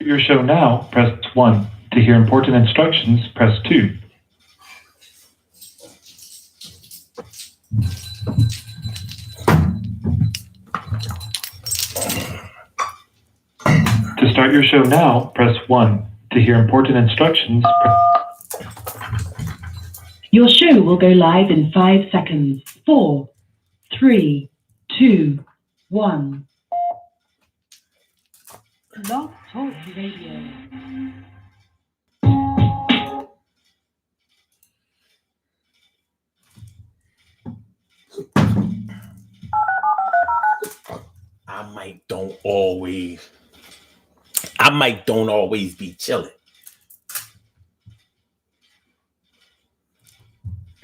Your show now, press 1. To hear important instructions, press 2. To start your show now, press 1. To hear important instructions, Your show will go live in 5 seconds. 4, 3, 2, 1. Blog Talk Radio. I might don't always be chilling.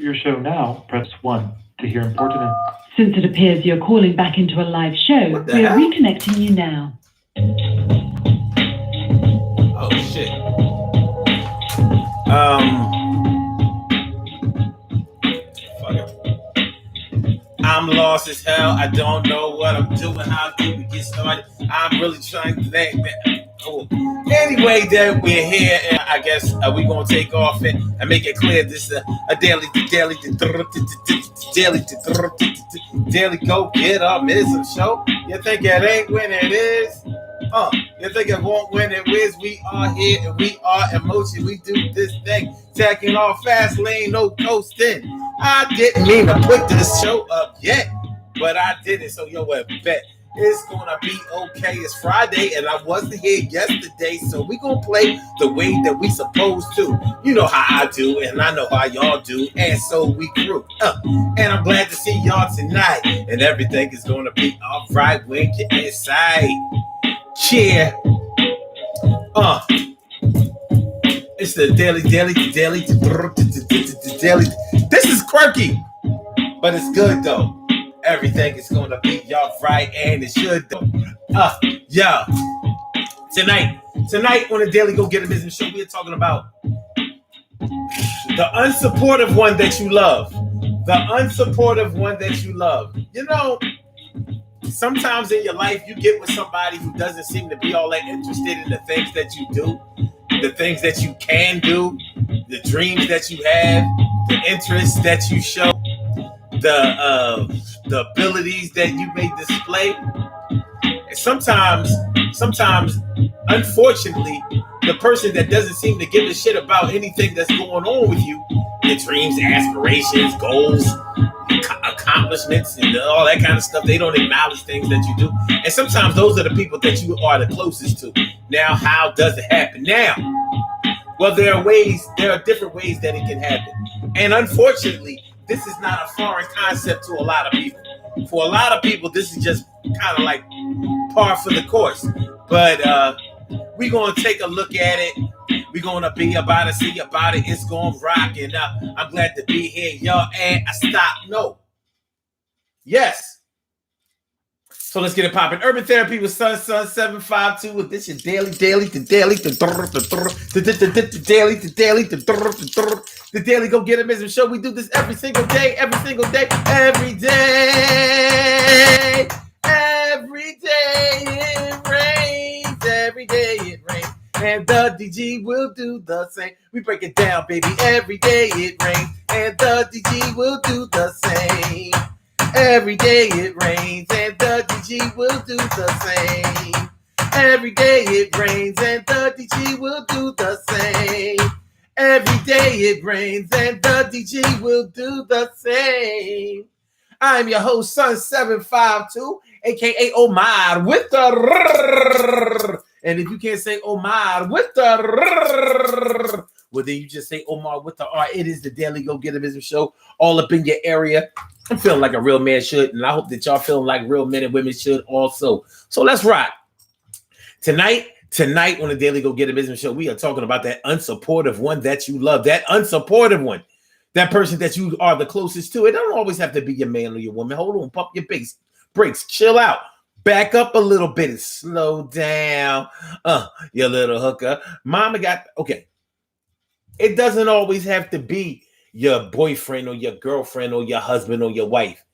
your show now, press 1. To hear important Since it appears you're calling back into a live show, we are reconnecting you now. Oh shit. Fuck it. I'm lost as hell. I don't know what I'm doing. How did we get started? I'm really trying to think. Oh. Anyway, that we're here, and I guess we're gonna take off and make it clear this is a daily go get optimism show. You think it ain't when it is? You think it won't when it is? We are here and we are emotion. We do this thing, tacking off fast lane, no coasting. I didn't mean to put this show up yet, but I did it. So yo, what bet? It's gonna be okay. It's Friday and I wasn't here yesterday, so we gonna play the way that we supposed to. You know how I do, and I know how y'all do, and so we grew up. And I'm glad to see y'all tonight, and everything is gonna be all right when you're inside. Cheer. It's the daily. This is quirky, but it's good though. Everything is gonna be y'all right, and it should though. Yeah. Tonight on the Daily Go Get a Business Show, we're talking about the unsupportive one that you love. The unsupportive one that you love. You know, sometimes in your life you get with somebody who doesn't seem to be all that interested in the things that you do, the things that you can do, the dreams that you have, the interests that you show, the abilities that you may display. And sometimes, unfortunately, the person that doesn't seem to give a shit about anything that's going on with you, your dreams, aspirations, goals, accomplishments, and all that kind of stuff, they don't acknowledge things that you do. And sometimes those are the people that you are the closest to. Now, how does it happen? Now, well, there are different ways that it can happen. And unfortunately, this is not a foreign concept to a lot of people. For a lot of people, this is just kind of like par for the course. But we're going to take a look at it. We're going to be about it, see about it. It's going to rock. And I'm glad to be here, y'all. And I stop. No. Yes. So let's get it popping. Urban Therapy with Sun 752. This is the Daily Go Get a Business Show. We do this every single day. And the DG will do the same. We break it down, baby. Every day it rains, and the DG will do the same. Every day it rains, and the DG will do the same. Every day it rains, and the DG will do the same. Every day it rains, and the DG will do the same. I'm your host, Sun 752, aka Omar with the rrrr. And if you can't say Omar with the rrrr, well, then you just say Omar with the R. It is the Daily Go Get a Business Show, all up in your area. I'm feeling like a real man should, and I hope that y'all feeling like real men and women should also. So let's rock. Tonight on the Daily Go Get a Business Show, we are talking about that unsupportive one that you love, that unsupportive one, that person that you are the closest to. It don't always have to be your man or your woman. Hold on, pump your brakes, chill out, back up a little bit and slow down. Your little hooker. Mama got, okay. It doesn't always have to be your boyfriend or your girlfriend or your husband or your wife.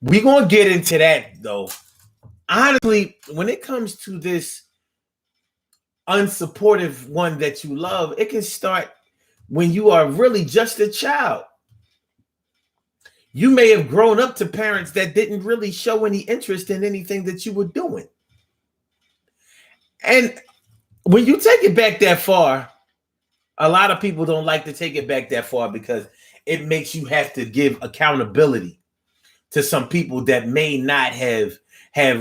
We're going to get into that, though. Honestly, when it comes to this unsupportive one that you love, it can start when you are really just a child. You may have grown up to parents that didn't really show any interest in anything that you were doing. And when you take it back that far, a lot of people don't like to take it back that far because it makes you have to give accountability to some people that may not have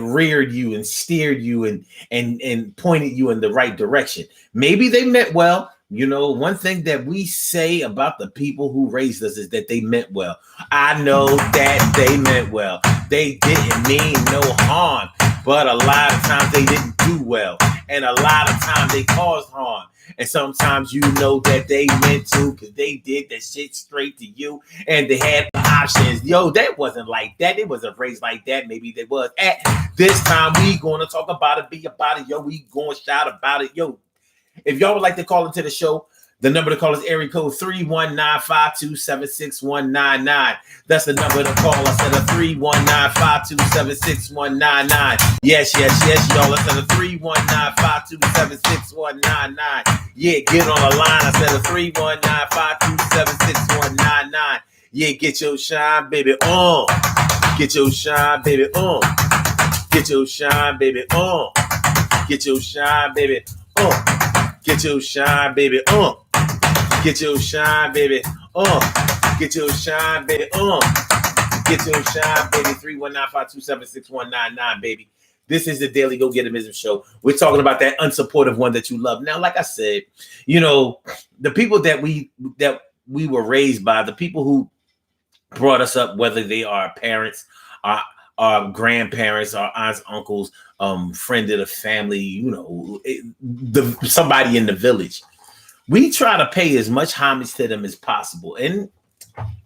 reared you and steered you and pointed you in the right direction. Maybe they meant well. You know, one thing that we say about the people who raised us is that they meant well. I know that they meant well. They didn't mean no harm, but a lot of times they didn't do well. And a lot of times they caused harm. And sometimes you know that they meant to because they did that shit straight to you and they had options. Yo, that wasn't like that. It wasn't raised like that. Maybe they was. At this time, we going to talk about it, be about it. Yo, we going to shout about it. Yo, if y'all would like to call into the show, the number to call is area code 319-527-6199. That's the number to call. I said a 319-527-6199. Yes, y'all. I said a 319-527-6199. Yeah, get on the line. I said a 319-527-6199. Yeah, get your shine, baby, on. Get your shine, baby, on. Get your shine, baby, on. Get your shine, baby, on. Get your shine, baby, on. Get your shine, baby, on. Get your shine, baby, on. Get your shine, baby. 319-527-6199, baby. This is the Daily Go Get a Business Show. We're talking about that unsupportive one that you love. Now, like I said, you know, the people that we were raised by, the people who brought us up, whether they are parents, our grandparents, our aunts, uncles, friend of the family, you know, somebody in the village. We try to pay as much homage to them as possible. And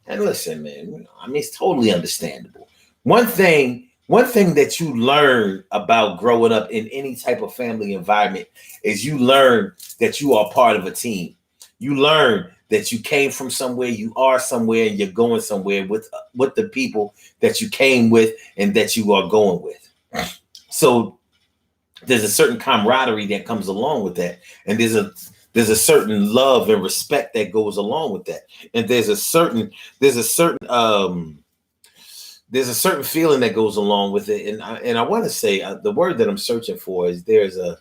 listen, man, I mean, it's totally understandable. One thing that you learn about growing up in any type of family environment is you learn that you are part of a team. You learn that you came from somewhere, you are somewhere, and you're going somewhere with the people that you came with and that you are going with. So there's a certain camaraderie that comes along with that. And there's a certain love and respect that goes along with that. And there's a certain feeling that goes along with it. And I want to say the word that I'm searching for is there's a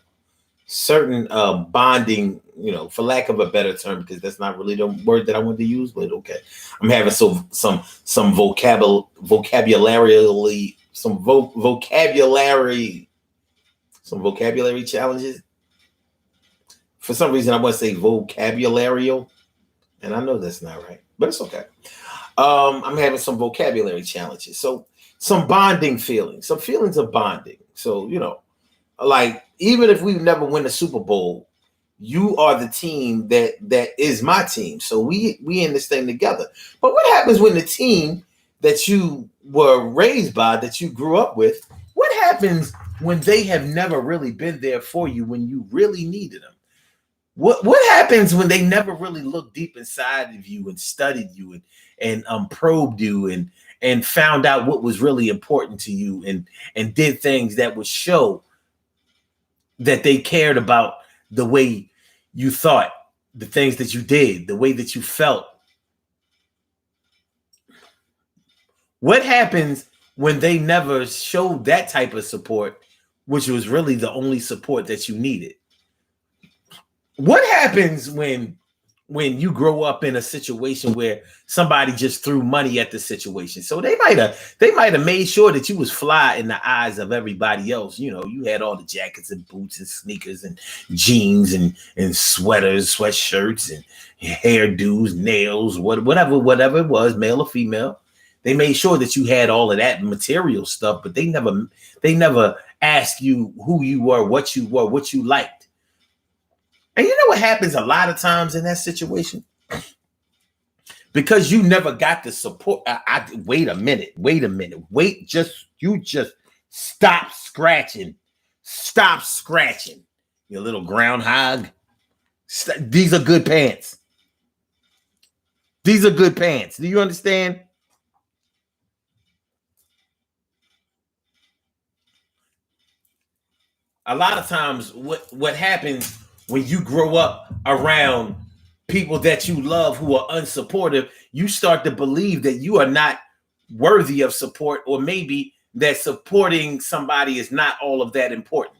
certain bonding, you know, for lack of a better term, because that's not really the word that I want to use, but okay. I'm having some vocabulary challenges. For some reason, I want to say vocabulario, and I know that's not right, but it's okay. I'm having some vocabulary challenges. So some bonding feelings, some feelings of bonding. So, you know, like even if we never win a Super Bowl, you are the team that is my team. So we in this thing together. But what happens when the team that you were raised by, that you grew up with, what happens when they have never really been there for you when you really needed them? What happens when they never really looked deep inside of you and studied you and probed you and found out what was really important to you and did things that would show that they cared about the way you thought, the things that you did, the way that you felt? What happens when they never showed that type of support, which was really the only support that you needed? What happens when you grow up in a situation where somebody just threw money at the situation? So they might have made sure that you was fly in the eyes of everybody else. You know, you had all the jackets and boots and sneakers and jeans and sweaters, sweatshirts and hairdos, nails, whatever it was, male or female. They made sure that you had all of that material stuff, but they never asked you who you were, what you liked. And you know what happens a lot of times in that situation? Because you never got the support. Wait a minute. You just stop scratching. Stop scratching. You little groundhog. These are good pants. These are good pants. Do you understand? A lot of times what happens when you grow up around people that you love who are unsupportive, you start to believe that you are not worthy of support, or maybe that supporting somebody is not all of that important,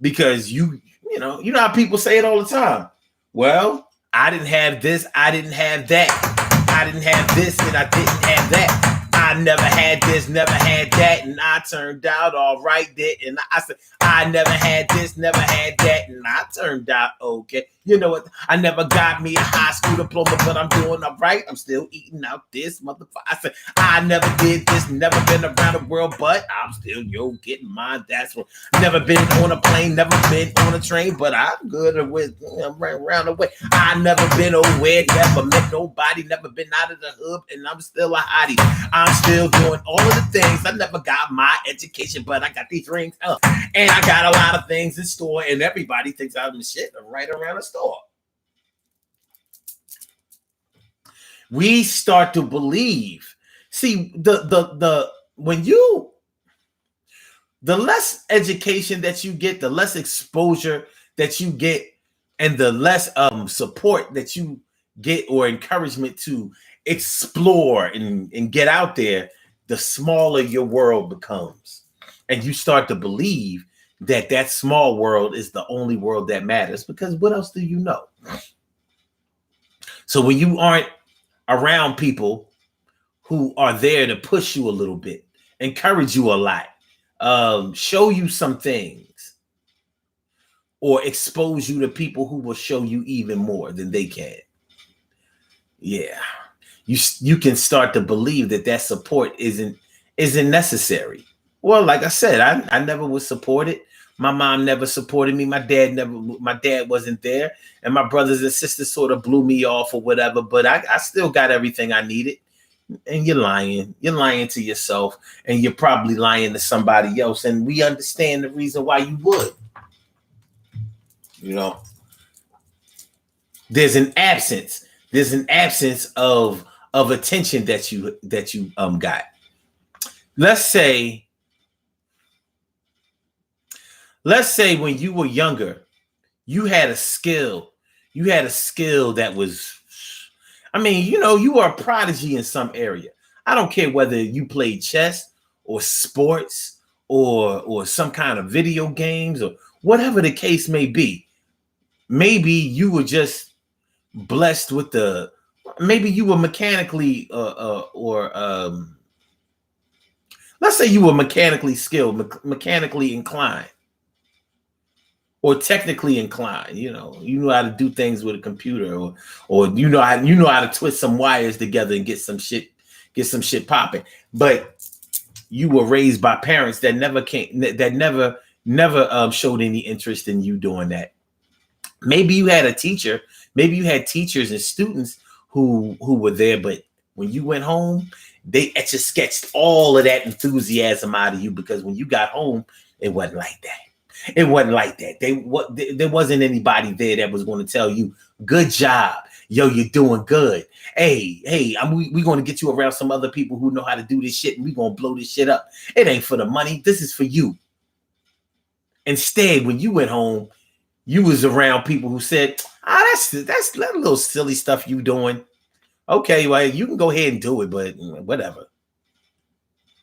because you know how people say it all the time. Well, I didn't have this, I didn't have that, I didn't have this, and I didn't have that. I never had this, never had that, and I turned out all right there. And I said, I never had this, never had that, and I turned out okay. You know what? I never got me a high school diploma, but I'm doing all right. I'm still eating out this motherfucker. I said, I never did this, never been around the world, but I'm still getting mine. That's what. Never been on a plane, never been on a train, but I'm good with around the way. I never been aware, never met nobody, never been out of the hood, and I'm still a hottie. I'm still doing all of the things. I never got my education, but I got these rings up, and I got a lot of things in store, and everybody thinks I'm the shit right around the store. We start to believe. See, the less education that you get, the less exposure that you get, and the less support that you get, or encouragement to explore and get out there, the smaller your world becomes. And you start to believe that small world is the only world that matters, because what else do you know? So when you aren't around people who are there to push you a little bit, encourage you a lot, show you some things, or expose you to people who will show you even more than they can, yeah, you can start to believe that support isn't necessary. Well, like I said, I never was supported. My mom never supported me. My dad wasn't there. And my brothers and sisters sort of blew me off or whatever, but I still got everything I needed. And you're lying. You're lying to yourself, and you're probably lying to somebody else. And we understand the reason why you would. You know, there's an absence of attention that you got. Let's say when you were younger, you had a skill that was, you were a prodigy in some area. I don't care whether you played chess or sports or some kind of video games or whatever the case may be. Maybe you were just blessed with maybe you were mechanically let's say you were mechanically skilled, mechanically inclined, or technically inclined. You know how to do things with a computer, or you know how to twist some wires together and get some shit popping. But you were raised by parents that never showed any interest in you doing that. Maybe you had a teacher, maybe you had teachers and students who were there, but when you went home, they etch-a-sketched all of that enthusiasm out of you, because when you got home, it wasn't like that. It wasn't like that. There wasn't anybody there that was going to tell you, good job. Yo, you're doing good. Hey, we're going to get you around some other people who know how to do this shit, and we're going to blow this shit up. It ain't for the money. This is for you. Instead, when you went home, you was around people who said, that's that little silly stuff you doing. Okay, well, you can go ahead and do it, but whatever.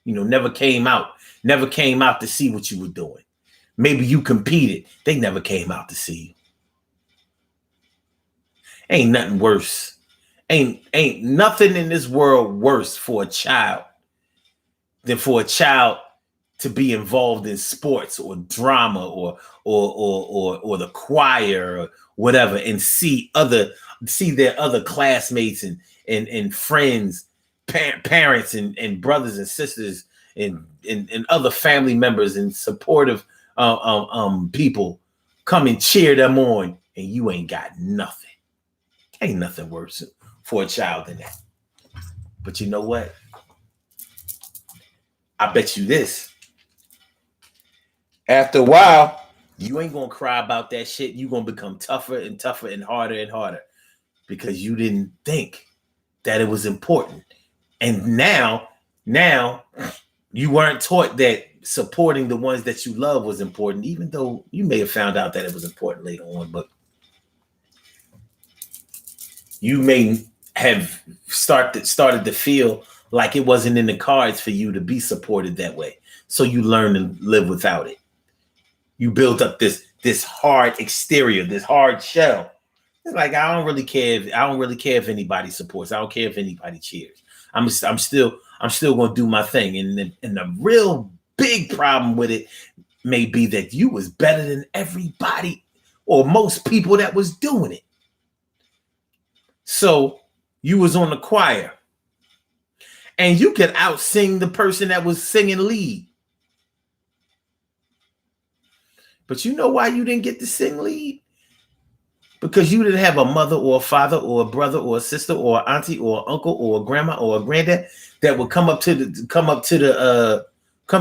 Never came out to see what you were doing. Maybe you competed. They never came out to see you. Ain't nothing worse. Ain't nothing in this world worse for a child than for a child to be involved in sports or drama or the choir or whatever, and see their other classmates and friends parents and brothers and sisters and other family members and supportive people come and cheer them on, and you ain't got nothing. Ain't nothing worse for a child than that. But you know what? I bet you this. After a while, you ain't gonna cry about that shit. You're gonna become tougher and tougher and harder because you didn't think that it was important. And now you weren't taught that supporting the ones that you love was important, even though you may have found out that it was important later on, but you may have started to feel like it wasn't in the cards for you to be supported that way. So you learn to live without it. You build up this hard exterior, this hard shell. It's like, I don't really care if anybody supports. I don't care if anybody cheers. I'm still gonna do my thing. And the real big problem with it may be that you was better than everybody or most people that was doing it. So you was on the choir and you could out sing the person that was singing lead. But you know why you didn't get to sing lead? Because you didn't have a mother or a father or a brother or a sister or an auntie or an uncle or a grandma or a granddad that would come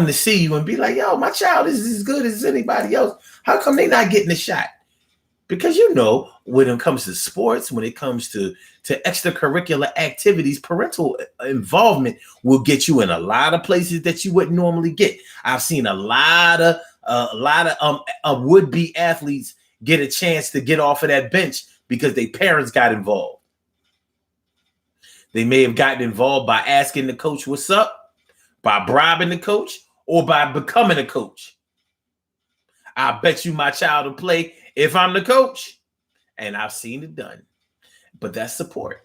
to see you and be like, yo, my child is as good as anybody else. How come they not getting a shot? Because when it comes to sports, when it comes to extracurricular activities, parental involvement will get you in a lot of places that you wouldn't normally get. I've seen a lot of would-be athletes get a chance to get off of that bench because their parents got involved. They may have gotten involved by asking the coach what's up, by bribing the coach, or by becoming a coach. I bet you my child will play if I'm the coach. And I've seen it done. But that's support.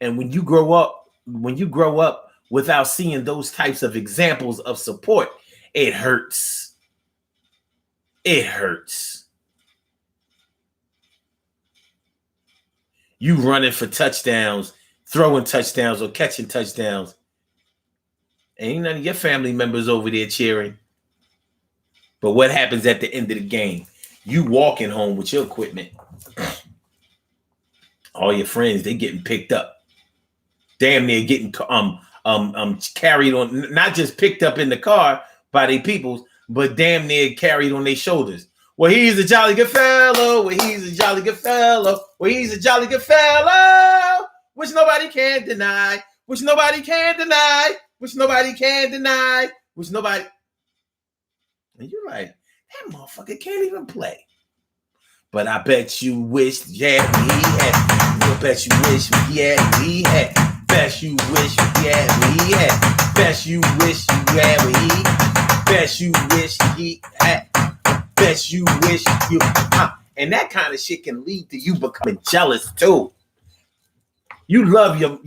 And when you grow up without seeing those types of examples of support, it hurts. It hurts. You running for touchdowns, throwing touchdowns, or catching touchdowns. Ain't none of your family members over there cheering. But what happens at the end of the game? You walking home with your equipment. All your friends, they getting picked up. Damn near getting carried on, not just picked up in the car by their peoples, but damn near carried on their shoulders. Well, he's a jolly good fellow. Well, he's a jolly good fellow. Well, he's a jolly good fellow. Which nobody can deny. Which nobody can deny. Which nobody can deny. Which nobody. And you're like, that motherfucker can't even play. But I bet you wish, yeah, he had. I bet you wish, yeah, he had. Bet you wish, yeah, he had. Bet you wish, yeah, he. Bet you wish he had. Bet you wish you. And that kind of shit can lead to you becoming jealous too. You love your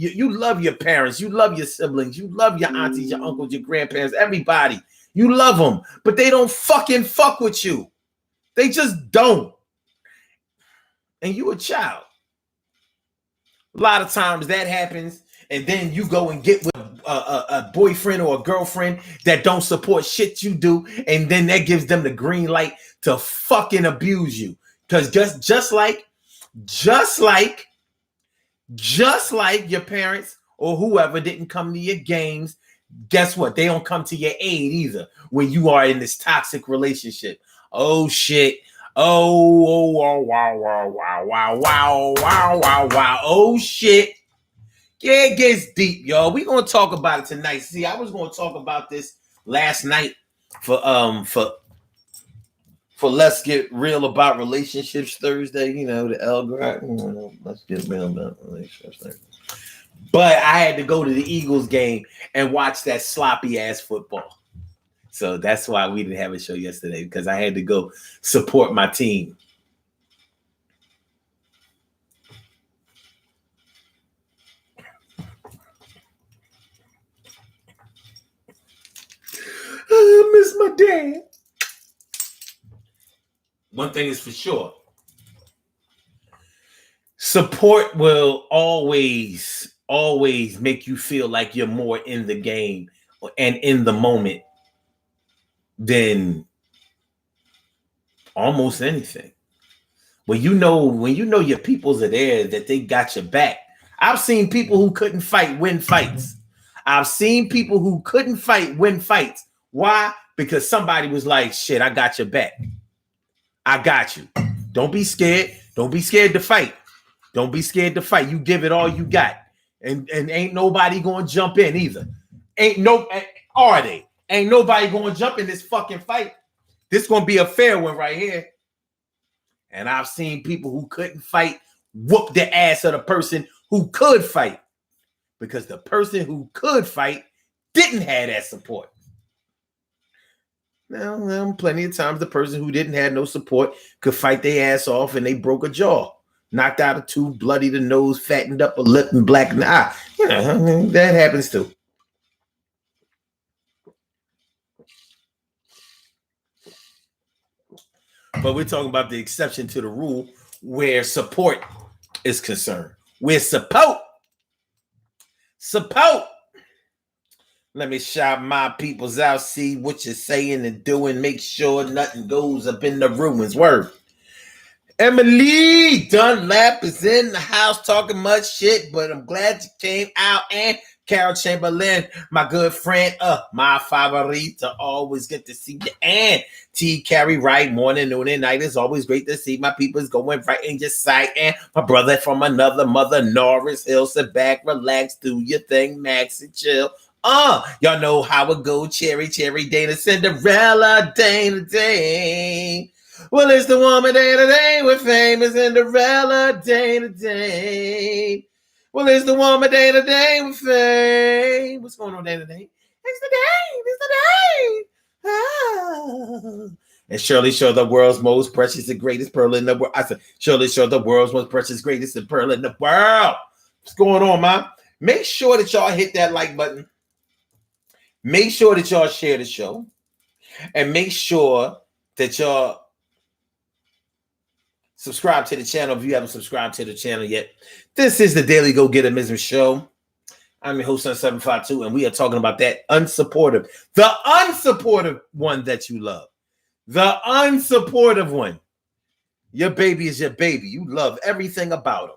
parents. You love your siblings. You love your aunties, your uncles, your grandparents, everybody. You love them, but they don't fucking fuck with you. They just don't. And you a child. A lot of times that happens, and then you go and get with a boyfriend or a girlfriend that don't support shit you do, and then that gives them the green light to fucking abuse you. Because just like your parents or whoever didn't come to your games, guess what? They don't come to your aid either when you are in this toxic relationship. Oh shit. Oh, wow. Oh shit. Yeah, it gets deep, y'all. We're gonna talk about it tonight. See, I was gonna talk about this last night for Let's Get Real About Relationships Thursday, the algorithm. Let's get real about relationships Thursday. But I had to go to the Eagles game and watch that sloppy ass football. So that's why we didn't have a show yesterday, because I had to go support my team. I miss my dad. One thing is for sure. Support will always always make you feel like you're more in the game and in the moment than almost anything. When you know your peoples are there, that they got your back. I've seen people who couldn't fight win fights. I've seen people who couldn't fight win fights. Why? Because somebody was like, shit, I got your back. I got you. Don't be scared. Don't be scared to fight. Don't be scared to fight. You give it all you got. And ain't nobody going to jump in either. Are they? Ain't nobody going to jump in this fucking fight. This going to be a fair one right here. And I've seen people who couldn't fight whoop the ass of the person who could fight, because the person who could fight didn't have that support. Now, plenty of times the person who didn't have no support could fight their ass off and they broke a jaw, knocked out a tooth, bloodied a nose, fattened up a lip, and blackened the eye. You know, that happens too. But we're talking about the exception to the rule where support is concerned. Where support. Let me shout my peoples out, see what you're saying and doing. Make sure nothing goes up in the ruins. Word. Emily Dunlap is in the house talking much shit, but I'm glad you came out. And Carol Chamberlain, my good friend, my favorita, always get to see you. And T. Carrie Wright, morning, noon, and night. It's always great to see my people's going right in your sight. And my brother from another mother, Norris Hill, sit back, relax, do your thing, Max, and chill. Y'all know how it go. Cherry, Dana, Cinderella, Dana. Well, it's the woman Dana with famous Cinderella, Dana. Well, it's the woman Dana with fame. What's going on, Dana? It's the day. Ah. And Shirley Show, the world's most precious and greatest pearl in the world. I said, Shirley Show, the world's most precious, greatest and pearl in the world. What's going on, man? Make sure that y'all hit that like button. Make sure that y'all share the show. And make sure that y'all subscribe to the channel if you haven't subscribed to the channel yet. This is the Daily Go Get Mism Show. I'm your host, Sun752, and we are talking about that unsupportive. The unsupportive one that you love. The unsupportive one. Your baby is your baby. You love everything about him.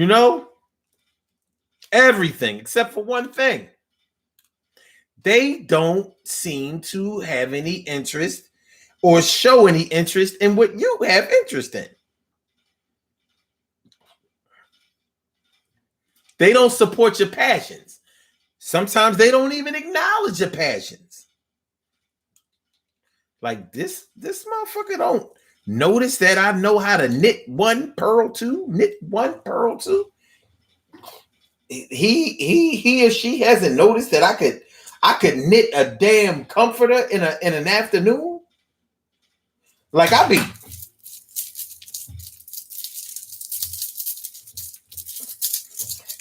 You know? Everything except for one thing. They don't seem to have any interest or show any interest in what you have interest in. They don't support your passions. Sometimes they don't even acknowledge your passions. Like this motherfucker don't notice that I know how to knit one pearl two. He or she hasn't noticed that I could knit a damn comforter in an afternoon. Like I be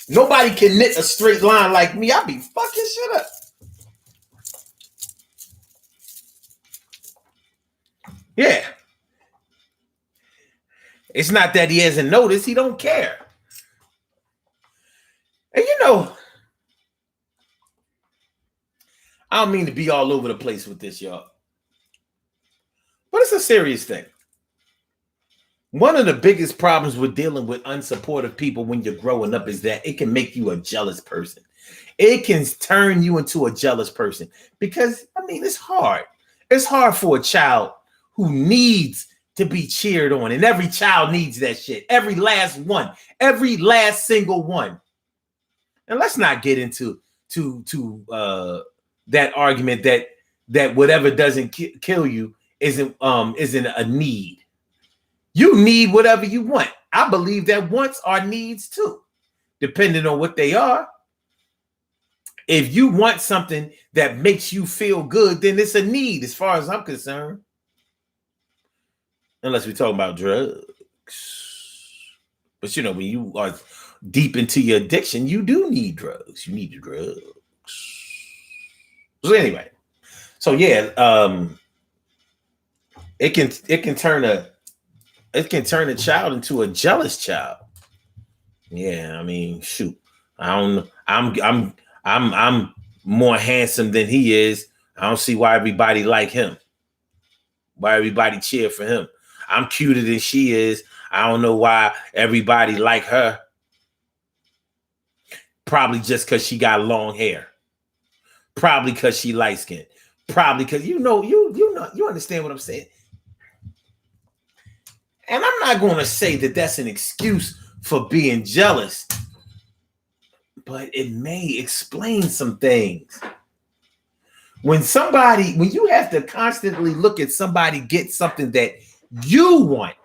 nobody can knit a straight line like me. I be fucking shit up. Yeah. It's not that he hasn't noticed, he don't care. And you know, I don't mean to be all over the place with this, y'all. But it's a serious thing. One of the biggest problems with dealing with unsupportive people when you're growing up is that it can make you a jealous person. It can turn you into a jealous person because, I mean, it's hard. It's hard for a child who needs to be cheered on, and every child needs that shit. Every last one. Every last single one. And let's not get into that argument that whatever doesn't kill you isn't a need. You need whatever you want. I believe that wants are needs too, depending on what they are. If you want something that makes you feel good, then it's a need as far as I'm concerned. Unless we're talking about drugs. But you know, when you are deep into your addiction, you do need drugs. You need the drugs. So anyway, so yeah, it can turn a child into a jealous child. Yeah, I mean, shoot. I don't know. I'm more handsome than he is. I don't see why everybody like him. Why everybody cheer for him. I'm cuter than she is. I don't know why everybody like her. Probably just because she got long hair. Probably because she light skinned. Probably because you understand what I'm saying. And I'm not going to say that that's an excuse for being jealous, but it may explain some things. When you have to constantly look at somebody get something that you want,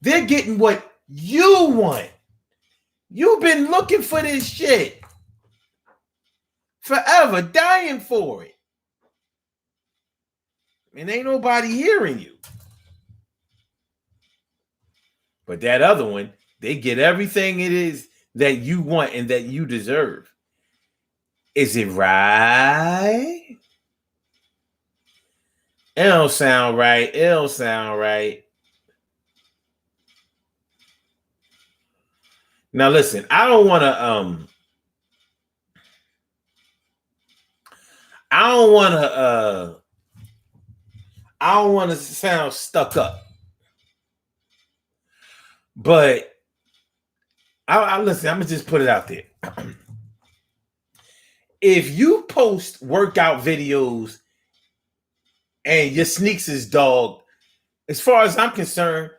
they're getting what you want. You've been looking for this shit forever, dying for it. And ain't nobody hearing you. But that other one, they get everything it is that you want and that you deserve. Is it right? It don't sound right. It don't sound right. Now listen, I don't want to sound stuck up. But I listen, I'm gonna just put it out there. If you post workout videos and your sneaks is dog, as far as I'm concerned,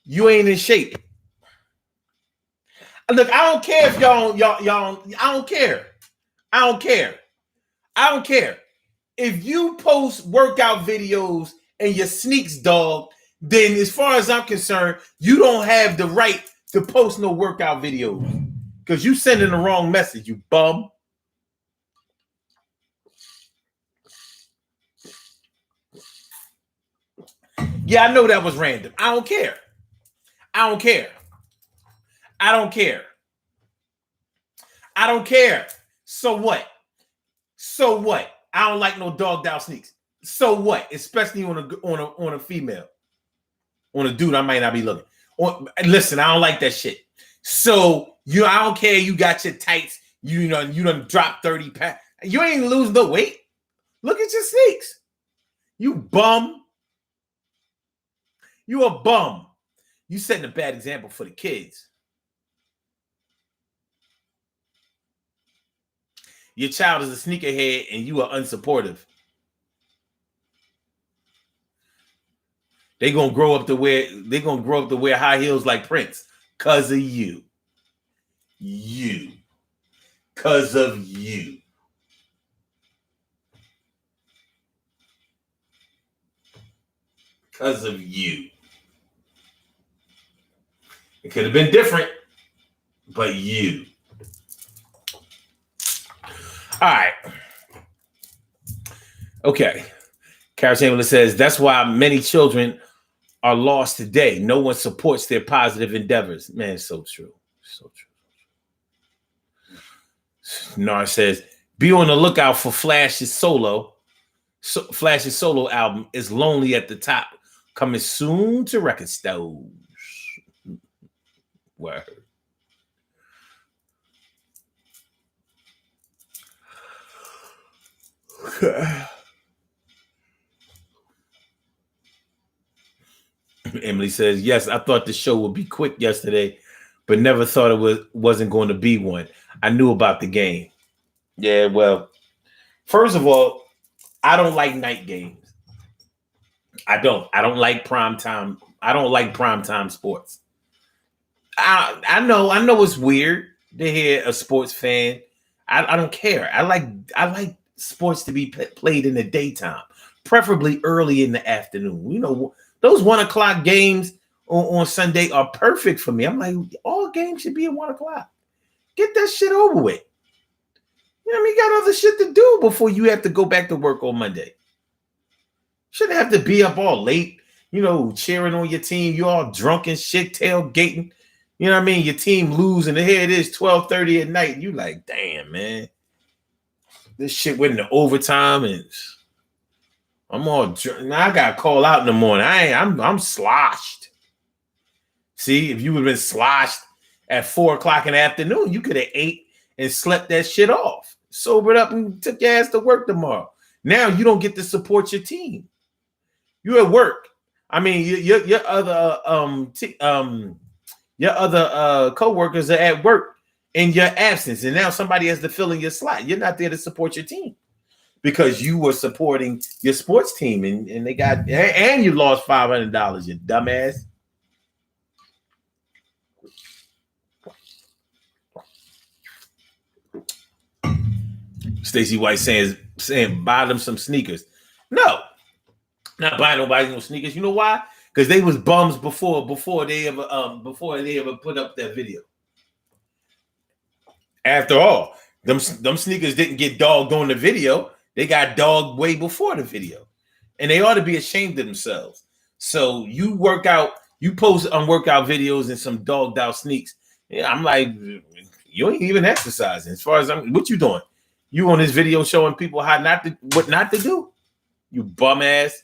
you ain't in shape. Look, I don't care if y'all, I don't care. I don't care. I don't care. If you post workout videos and your sneaks dog, then as far as I'm concerned, you don't have the right to post no workout videos. Because you sending the wrong message, you bum. Yeah, I know that was random. I don't care. I don't care. I don't care. I don't care. So what? So what? I don't like no dogged out sneaks. So what? Especially on a female. On a dude, I might not be looking. Listen, I don't like that shit. So I don't care. You got your tights. You done dropped 30 pounds. You ain't lose no weight. Look at your sneaks. You bum. You a bum. You setting a bad example for the kids. Your child is a sneakerhead and you are unsupportive. They're gonna grow up to wear high heels like Prince because of you. You. Because of you. Because of you. It could have been different, but you. All right. Okay. Kara Chamberlain says, that's why many children are lost today. No one supports their positive endeavors. Man, it's so true. So true. Nar says, be on the lookout for Flash's solo. Flash's solo album is Lonely at the Top. Coming soon to record stores. Word. Emily says, yes, I thought the show would be quick yesterday, but never thought wasn't going to be one. I knew about the game. Yeah, well, first of all, I don't like night games. I don't like prime time. I don't like primetime sports. I know it's weird to hear a sports fan. I don't care. I like sports to be played in the daytime, preferably early in the afternoon. You know, those 1 o'clock games on Sunday are perfect for me. I'm like, all games should be at 1 o'clock. Get that shit over with. You know what I mean? You got other shit to do before you have to go back to work on Monday. Shouldn't have to be up all late, cheering on your team. You all drunk and shit, tailgating. You know what I mean? Your team losing. And here it is, 12:30 at night. And you like, damn, man. This shit went into overtime and I'm all drunk. Now I got to call out in the morning. I'm sloshed. See, if you would have been sloshed at 4 o'clock in the afternoon, you could have ate and slept that shit off, sobered up, and took your ass to work tomorrow. Now you don't get to support your team. You at work. I mean, your other co-workers are at work in your absence, and now somebody has to fill in your slot. You're not there to support your team because you were supporting your sports team, and they got and you lost $500, you dumbass. Stacey White saying buy them some sneakers. No, not buying nobody no sneakers. You know why? Because they was bums before they ever put up that video. After all, them sneakers didn't get dogged on the video. They got dogged way before the video. And they ought to be ashamed of themselves. So you post workout videos and some dogged out sneaks. Yeah, I'm like, you ain't even exercising. As far as what you doing? You on this video showing people what not to do? You bum ass.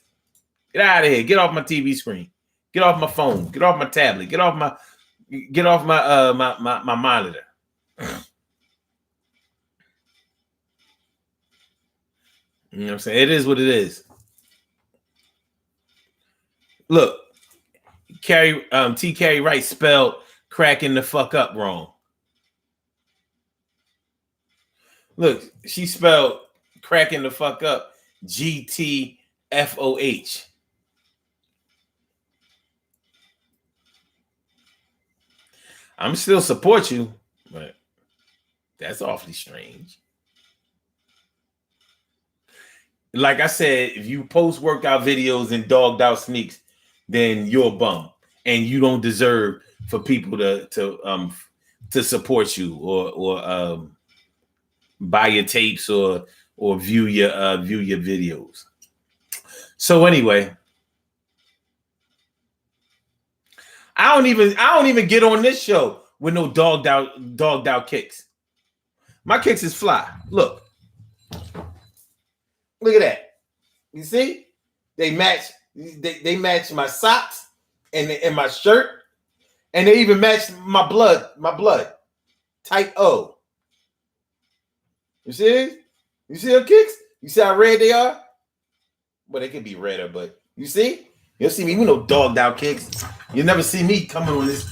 Get out of here. Get off my TV screen. Get off my phone. Get off my tablet. Get off my my monitor. You know what I'm saying? It is what it is. Look, T. Carrie Wright spelled cracking the fuck up wrong. Look, she spelled cracking the fuck up GTFOH. I'm still support you, but that's awfully strange. Like I said, if you post workout videos and dogged out sneaks, then you're a bum, and you don't deserve for people to support you or buy your tapes or view your videos. So anyway, I don't even get on this show with no dogged out kicks. My kicks is fly. Look at that. You see? They match my socks and my shirt, and they even match my blood. Type O. You see? You see them kicks? You see how red they are? Well, they can be redder, but you see? You'll see me with no dogged out kicks. You never see me coming on this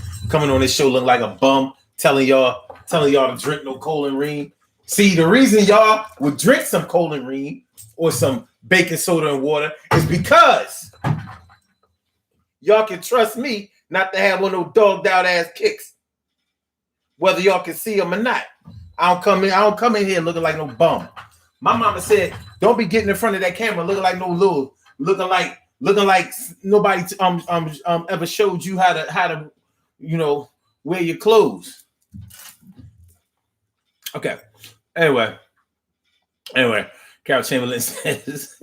show looking like a bum, telling y'all to drink no Colin. See, the reason y'all would drink some Colin or some baking soda and water is because y'all can trust me not to have one of those dogged out ass kicks, whether y'all can see them or not. I don't come in here looking like no bum. My mama said, "Don't be getting in front of that camera looking like no little, looking like nobody ever showed you how to wear your clothes." Okay. Anyway, Carol Chamberlain says,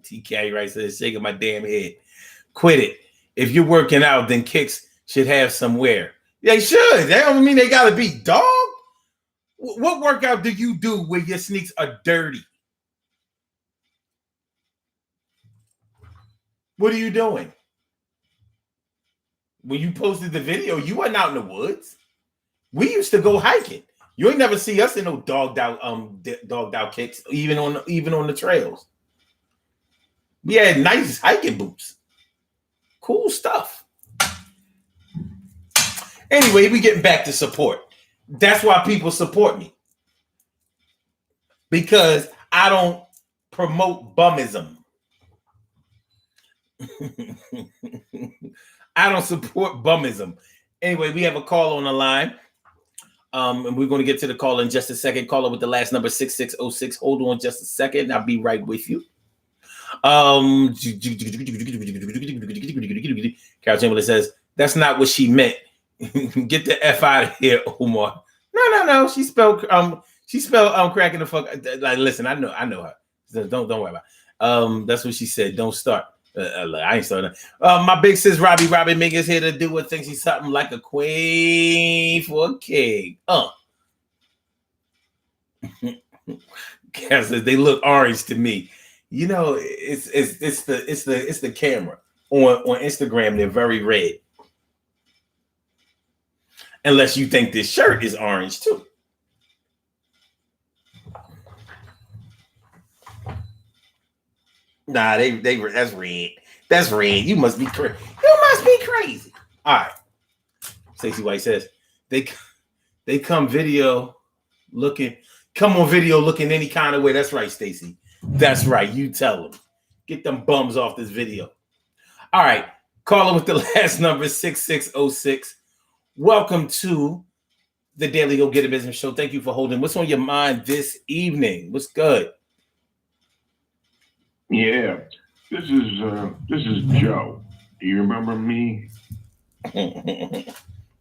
TK right says, shaking my damn head. Quit it. If you're working out, then kicks should have some wear. They should. That don't mean they gotta be dog. What workout do you do where your sneaks are dirty? What are you doing? When you posted the video, you wasn't out in the woods. We used to go hiking. You ain't never see us in no dogged out kicks, even on the trails. We had nice hiking boots. Cool stuff. Anyway, we getting back to support. That's why people support me. Because I don't promote bumism. I don't support bumism. Anyway, we have a call on the line. And we're going to get to the call in just a second. Caller with the last number 6606. Hold on just a second. I'll be right with you. Carol Chamberlain says, that's not what she meant. Get the F out of here, Omar. No. She spelled cracking the fuck. Like, listen, I know her. Don't worry about it. That's what she said. Don't start. I ain't starting. My big sis Robbie Megan's here to do what thinks he's something like a queen for a king. Carol says they look orange to me. You know, it's the camera on Instagram. They're very red. Unless you think this shirt is orange too. Nah, they that's red. That's red. You must be crazy. You must be crazy. All right. Stacey White says they come on video looking any kind of way. That's right, Stacey. That's right. You tell them. Get them bums off this video. All right. Caller with the last number 6606. Welcome to the Daily Go Get a Business Show. Thank you for holding. What's on your mind this evening? What's good? Yeah, this is Joe. Do you remember me?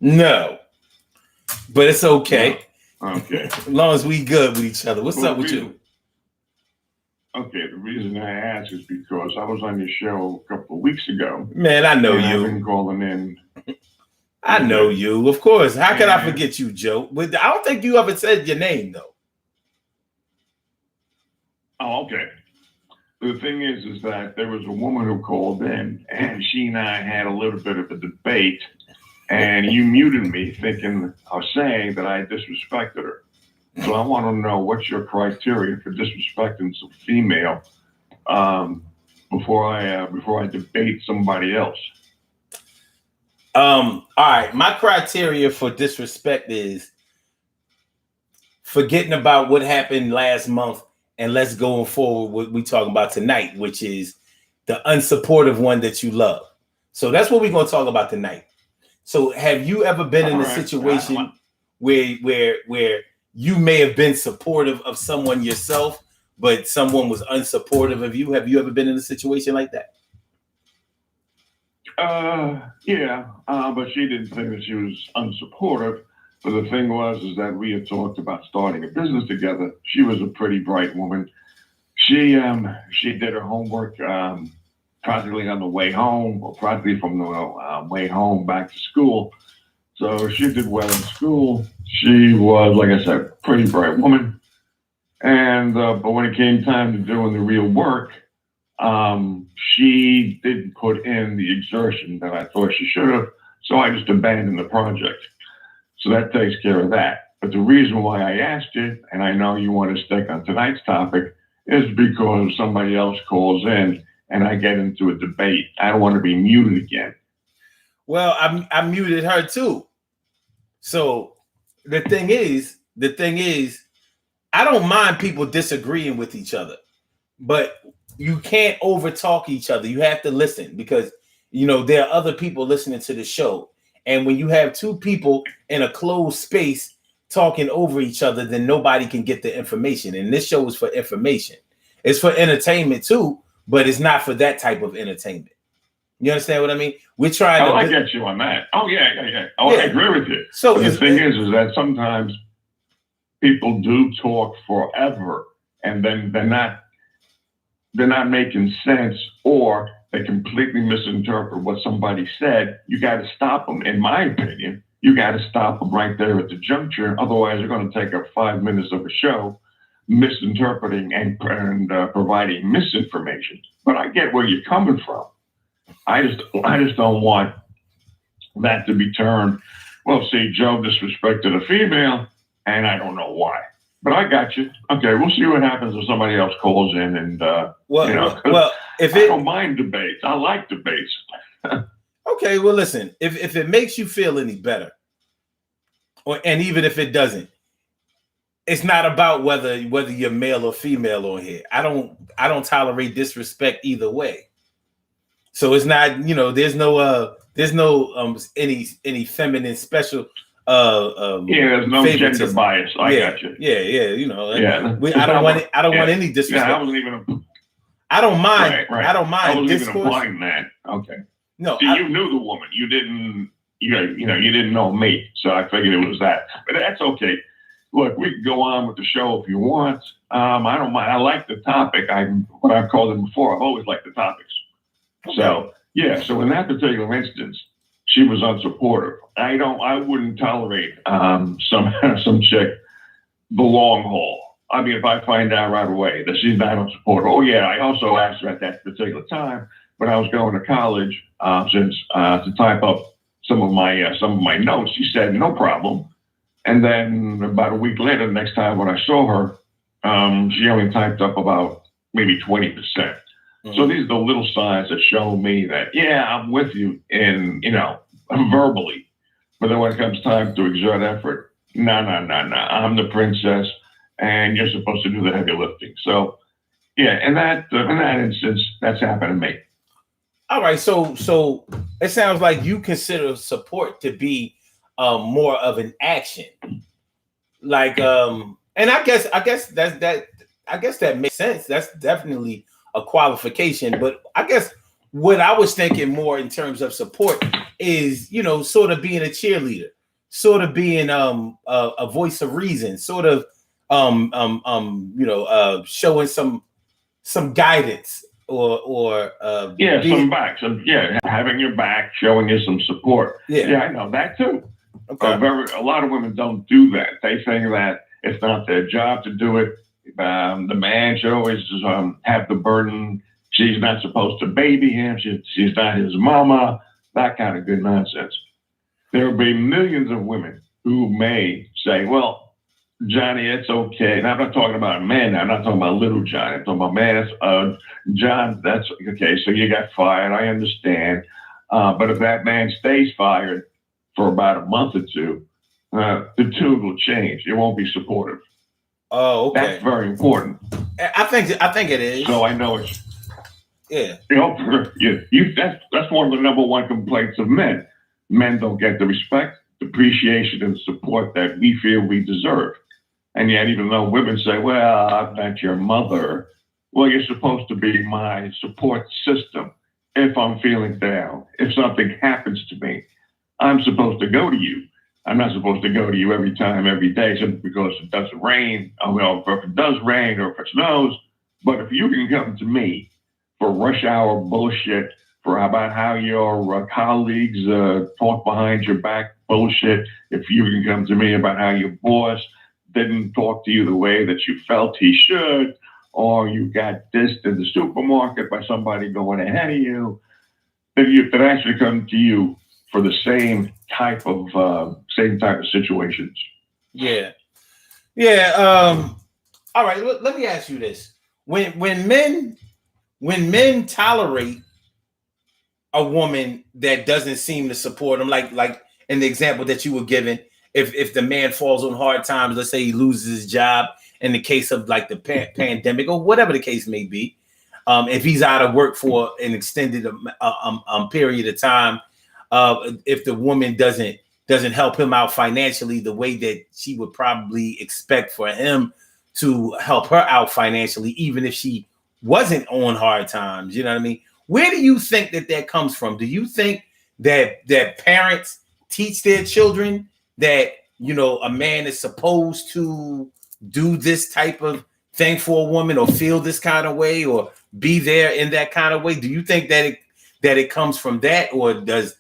No, but it's okay. No. Okay. As long as we good with each other. What's up with you? Okay, the reason I ask is because I was on your show a couple of weeks ago. Man, I know you. I've been calling in. I know you, of course. How could I forget you, Joe? But I don't think you ever said your name, though. Oh, okay. The thing is that there was a woman who called in, and she and I had a little bit of a debate, and you muted me thinking or saying that I disrespected her. So I want to know what's your criteria for disrespecting some female before I debate somebody else. All right. My criteria for disrespect is forgetting about what happened last month and let's go forward what we talking about tonight, which is the unsupportive one that you love. So that's what we're going to talk about tonight. So have you ever been in a situation where you may have been supportive of someone yourself, but someone was unsupportive of you? Have you ever been in a situation like that? Yeah, but she didn't think that she was unsupportive. But the thing was that we had talked about starting a business together. She was a pretty bright woman. She did her homework practically on the way home, or practically from the way home back to school. So she did well in school. She was, like I said, pretty bright woman. And but when it came time to doing the real work, she didn't put in the exertion that I thought she should have. So I just abandoned the project. So that takes care of that. But the reason why I asked you, and I know you want to stick on tonight's topic, is because somebody else calls in and I get into a debate. I don't want to be muted again. Well, I muted her too. So the thing is, I don't mind people disagreeing with each other, but you can't overtalk each other. You have to listen because, you know, there are other people listening to the show. And when you have two people in a closed space talking over each other, then nobody can get the information. And this show is for information. It's for entertainment too, but it's not for that type of entertainment. You understand what I mean? We're trying I get you on that. Oh, yeah. Oh, yeah. I agree with you. So the thing is that sometimes people do talk forever and then they're not making sense, or they completely misinterpret what somebody said. You got to stop them. In my opinion, you got to stop them right there at the juncture. Otherwise, you're going to take up 5 minutes of a show misinterpreting and providing misinformation. But I get where you're coming from. I just don't want that to be turned. Well, see, Joe disrespected a female, and I don't know why. But I got you. Okay, we'll see what happens if somebody else calls in. And if I don't mind debates, I like debates. Okay, well, listen. If it makes you feel any better, and even if it doesn't, it's not about whether you're male or female on here. I don't tolerate disrespect either way. So it's not, you know, there's no any feminine special. There's no gender bias. I got you. Yeah. You know, I don't want any disrespect. Yeah, I wasn't even. I don't mind. Right. I don't mind. I wasn't even implying that. Okay. No, see, you knew the woman. You didn't. You didn't know me, so I figured it was that. But that's okay. Look, we can go on with the show if you want. I don't mind. I like the topic. What I've called them before. I've always liked the topics. Okay. So yeah. So in that particular instance, she was unsupportive. I wouldn't tolerate some chick the long haul. I mean, if I find out right away that she's not unsupportive, oh yeah, I also asked her at that particular time when I was going to college, to type up some of my notes. She said no problem, and then about a week later, the next time when I saw her, she only typed up about maybe 20%. So these are the little signs that show me that, yeah, I'm with you verbally, but then when it comes time to exert effort, no, I'm the princess, and you're supposed to do the heavy lifting. So, yeah, in that instance, that's happened to me. All right, so it sounds like you consider support to be more of an action, like, and I guess that makes sense. That's definitely a qualification. But I guess what I was thinking more in terms of support is, sort of being a cheerleader, sort of being a voice of reason, sort of showing some guidance or having your back, showing you some support. Yeah, I know that too. Okay. A lot of women don't do that. They think that it's not their job to do it. The man should always have the burden. She's not supposed to baby him. She's not his mama. That kind of good nonsense. There will be millions of women who may say, well, Johnny, it's okay. And I'm not talking about men. I'm not talking about little Johnny. I'm talking about man. John, that's okay. So you got fired. I understand. But if that man stays fired for about a month or two, the tune will change. It won't be supportive. Oh, okay. That's very important. I think it is. So I know it's. Yeah. That's one of the number one complaints of men. Men don't get the respect, appreciation, and support that we feel we deserve. And yet, even though women say, well, I'm not your mother, well, you're supposed to be my support system. If I'm feeling down, if something happens to me, I'm supposed to go to you. I'm not supposed to go to you every time, every day, simply because it doesn't rain. Well, if it does rain or if it snows, but if you can come to me for rush hour bullshit, for about how your colleagues talk behind your back bullshit, if you can come to me about how your boss didn't talk to you the way that you felt he should, or you got dissed in the supermarket by somebody going ahead of you, then you could actually come to you for the same type of situations. Yeah. All right. Let me ask you this: when men tolerate a woman that doesn't seem to support them, like in the example that you were given, if the man falls on hard times, let's say he loses his job, in the case of like the pandemic or whatever the case may be, if he's out of work for an extended period of time. If the woman doesn't help him out financially the way that she would probably expect for him to help her out financially, even if she wasn't on hard times, you know what I mean? Where do you think that comes from? Do you think that parents teach their children that, a man is supposed to do this type of thing for a woman or feel this kind of way or be there in that kind of way? Do you think that it comes from that, or do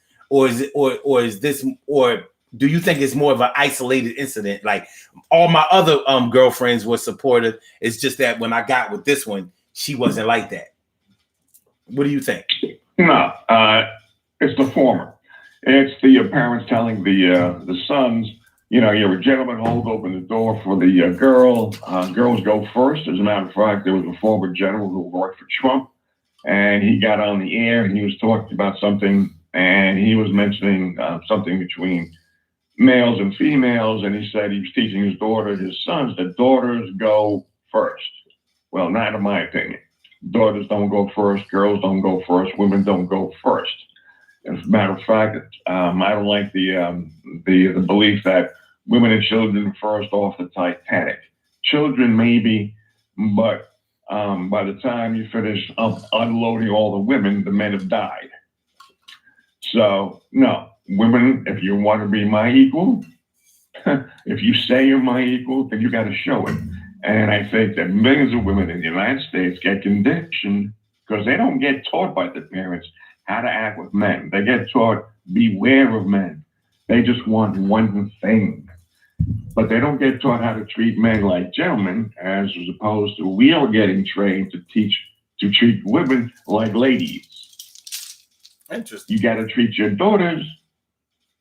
you think it's more of an isolated incident? Like all my other girlfriends were supportive. It's just that when I got with this one, she wasn't like that. What do you think? No, it's the former. It's the parents telling the sons, you're a gentleman, hold open the door for the girl. Girls go first. As a matter of fact, there was a former general who worked for Trump, and he got on the air and he was talking about something, and he was mentioning something between males and females, and he said he was teaching his sons that daughters go first. Well, not in my opinion. Daughters don't go first, girls don't go first, women don't go first. As a matter of fact, I don't like the belief that women and children first off the Titanic. Children maybe, but by the time you finish unloading all the women, the men have died. So no, women, if you want to be my equal, if you say you're my equal, then you got to show it. And I think that millions of women in the United States get conditioned because they don't get taught by their parents how to act with men. They get taught beware of men. They just want one thing. but they don't get taught how to treat men like gentlemen, as opposed to we are getting trained to treat women like ladies. Interesting. You got to treat your daughters.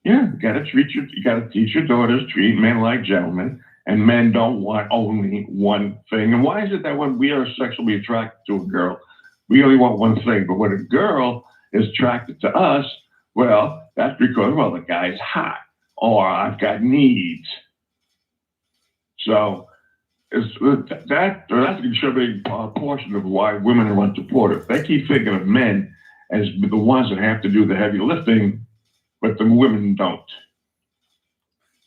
Yeah, you got to teach your daughters treat men like gentlemen, and men don't want only one thing. And why is it that when we are sexually attracted to a girl, we only want one thing, but when a girl is attracted to us, well, that's because, well, the guy's hot, or I've got needs. So that's a contributing portion of why women are unsupportive. They keep thinking of men as the ones that have to do the heavy lifting, but the women don't.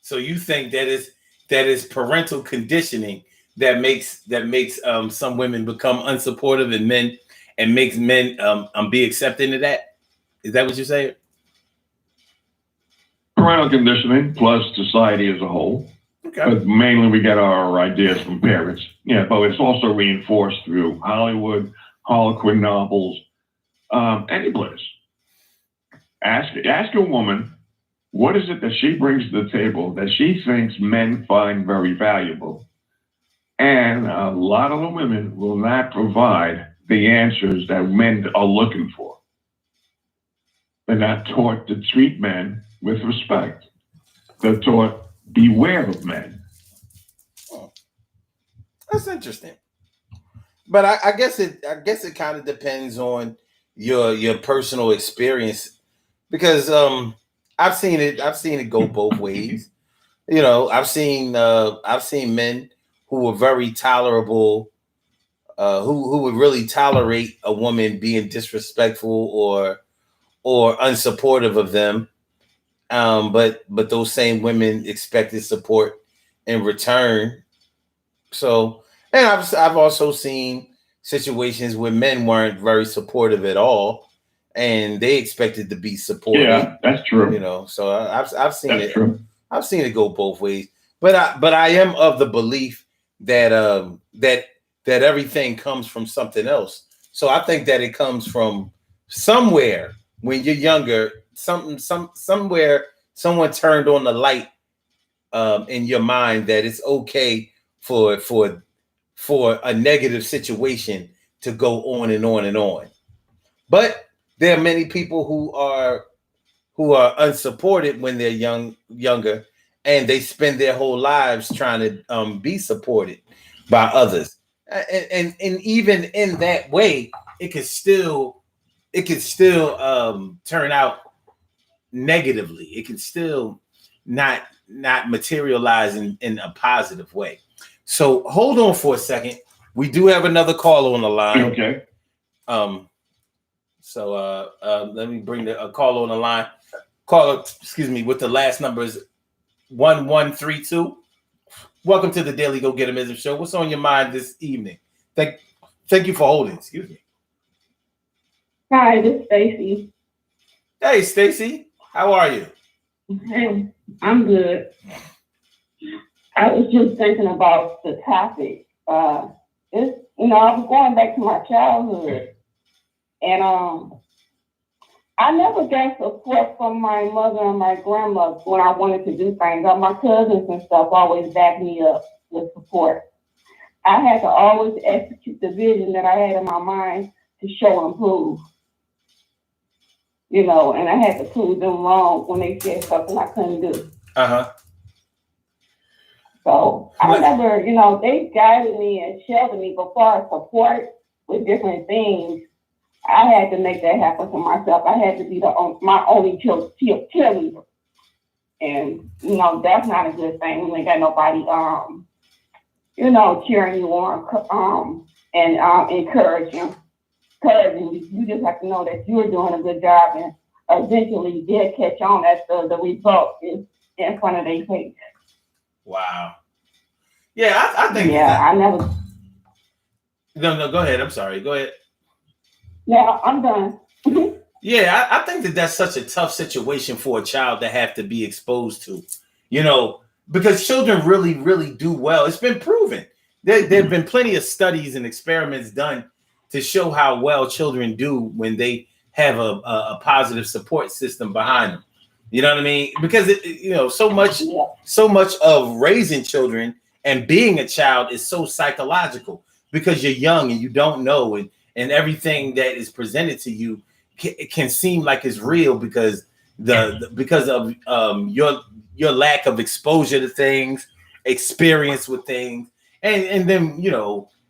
So you think that is parental conditioning that makes some women become unsupportive and makes men be accepting of that? Is that what you're saying? Parental conditioning plus society as a whole. Okay. But mainly we get our ideas from parents. Yeah, but it's also reinforced through Hollywood, Harlequin novels, any place. Ask a woman, what is it that she brings to the table that she thinks men find very valuable? And a lot of the women will not provide the answers that men are looking for. They're not taught to treat men with respect. They're taught beware of men. That's interesting. But I guess it kind of depends on your personal experience, because I've seen it go both ways. You know, I've seen men who were very tolerable, who would really tolerate a woman being disrespectful or unsupportive of them. But those same women expected support in return. So, and I've also seen situations where men weren't very supportive at all, and they expected to be supported. Yeah, that's true. You know, so I've seen that's it. True. I've seen it go both ways. But I am of the belief that that everything comes from something else. So I think that it comes from somewhere when you're younger. Somewhere someone turned on the light in your mind that it's okay for a negative situation to go on and on and on. But there are many people who are unsupported when they're younger, and they spend their whole lives trying to be supported by others. And even in that way, it could still turn out negatively. It can still not materialize in a positive way. So hold on for a second. We do have another caller on the line. Okay. So let me bring a caller on the line. Caller, excuse me, with the last number is 1132. Welcome to the Daily Go Get 'Em Ism Show. What's on your mind this evening? Thank you for holding. Excuse me. Hi, this is Stacy. Hey, Stacy. How are you? Hey, I'm good. I was just thinking about the topic. I was going back to my childhood, and I never got support from my mother and my grandmother when I wanted to do things. My cousins and stuff always backed me up with support. I had to always execute the vision that I had in my mind to show and prove. And I had to prove them wrong when they said something I couldn't do. So I never, they guided me and sheltered me, but far as support with different things, I had to make that happen for myself. I had to be my only cheerleader. And, that's not a good thing when you got nobody, cheering you on and encouraging you. You just have to know that you're doing a good job, and eventually they'll catch on as the result is in front of their face. Wow. Yeah, I think. Yeah, I never. No, go ahead. I'm sorry. Go ahead. Yeah, I'm done. Yeah, I think that's such a tough situation for a child to have to be exposed to, because children really, really do well. It's been proven. There have been plenty of studies and experiments done to show how well children do when they have a positive support system behind them. You know what I mean? Because so much of raising children and being a child is so psychological because you're young and you don't know, and everything that is presented to you can seem like it's real because because of your lack of exposure to things, experience with things, and then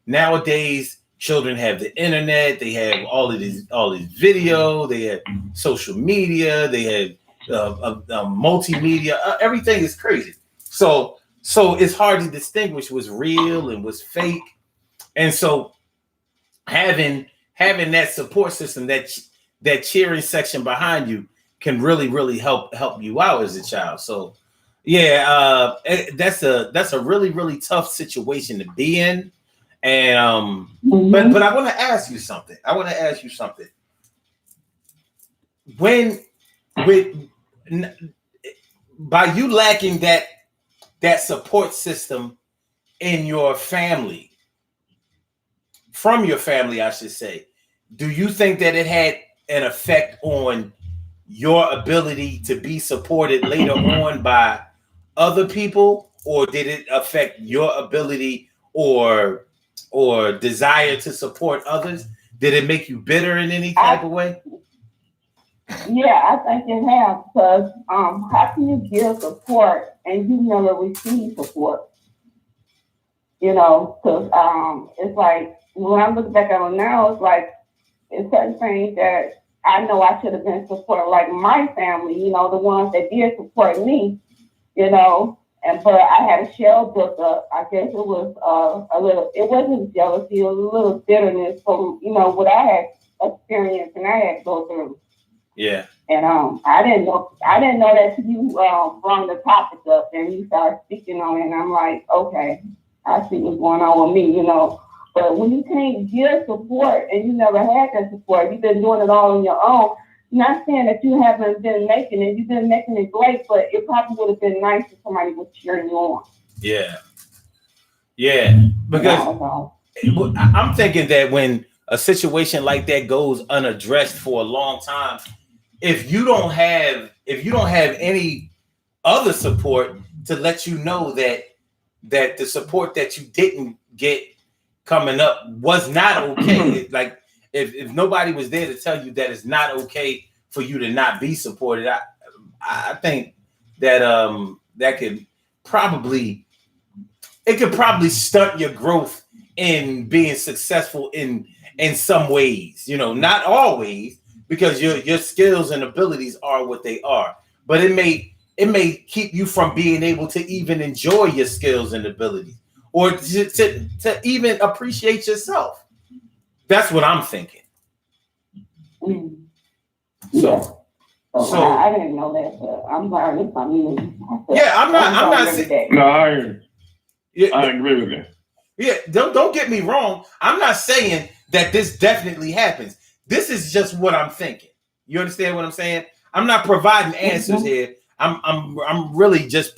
nowadays children have the internet, they have all these video, they have social media, they have multimedia, everything is crazy. So it's hard to distinguish what's real and what's fake, and so having that support system, that cheering section behind you can really help you out as a child. So yeah, that's a really tough situation to be in. And but I want to ask you something. When by you lacking that support system in your family, from your family, I should say, do you think that it had an effect on your ability to be supported later on by other people, or did it affect your ability or desire to support others? Did it make you bitter in any type of way? Yeah, I think it has, because how can you give support and you never receive support? Because it's like, when I look back on it now, it's like, it's certain things that I know I should have been supporting, like my family, the ones that did support me, but I had a shell built up. I guess it was a little, it wasn't jealousy, it was a little bitterness from, what I had experienced and I had to go through. Yeah. And I didn't know that you brought the topic up and you started speaking on it, and I'm like, okay, I see what's going on with me, But when you can't give support and you never had that support, you've been doing it all on your own. Not saying that you haven't been making it, you've been making it great, but it probably would have been nice if somebody was cheering you on. Yeah. Because I'm thinking that when a situation like that goes unaddressed for a long time, if you don't have any other support to let you know that the support that you didn't get coming up was not okay. Like if nobody was there to tell you that it's not okay for you to not be supported, I think that that could probably stunt your growth in being successful in some ways. Not always, because your skills and abilities are what they are, but it may keep you from being able to even enjoy your skills and abilities, or to even appreciate yourself. That's what I'm thinking. So I didn't know that, but I'm learning from you. Yeah, I'm not saying. No, I agree with you. Yeah, don't get me wrong. I'm not saying that this definitely happens. This is just what I'm thinking. You understand what I'm saying? I'm not providing answers here. I'm really just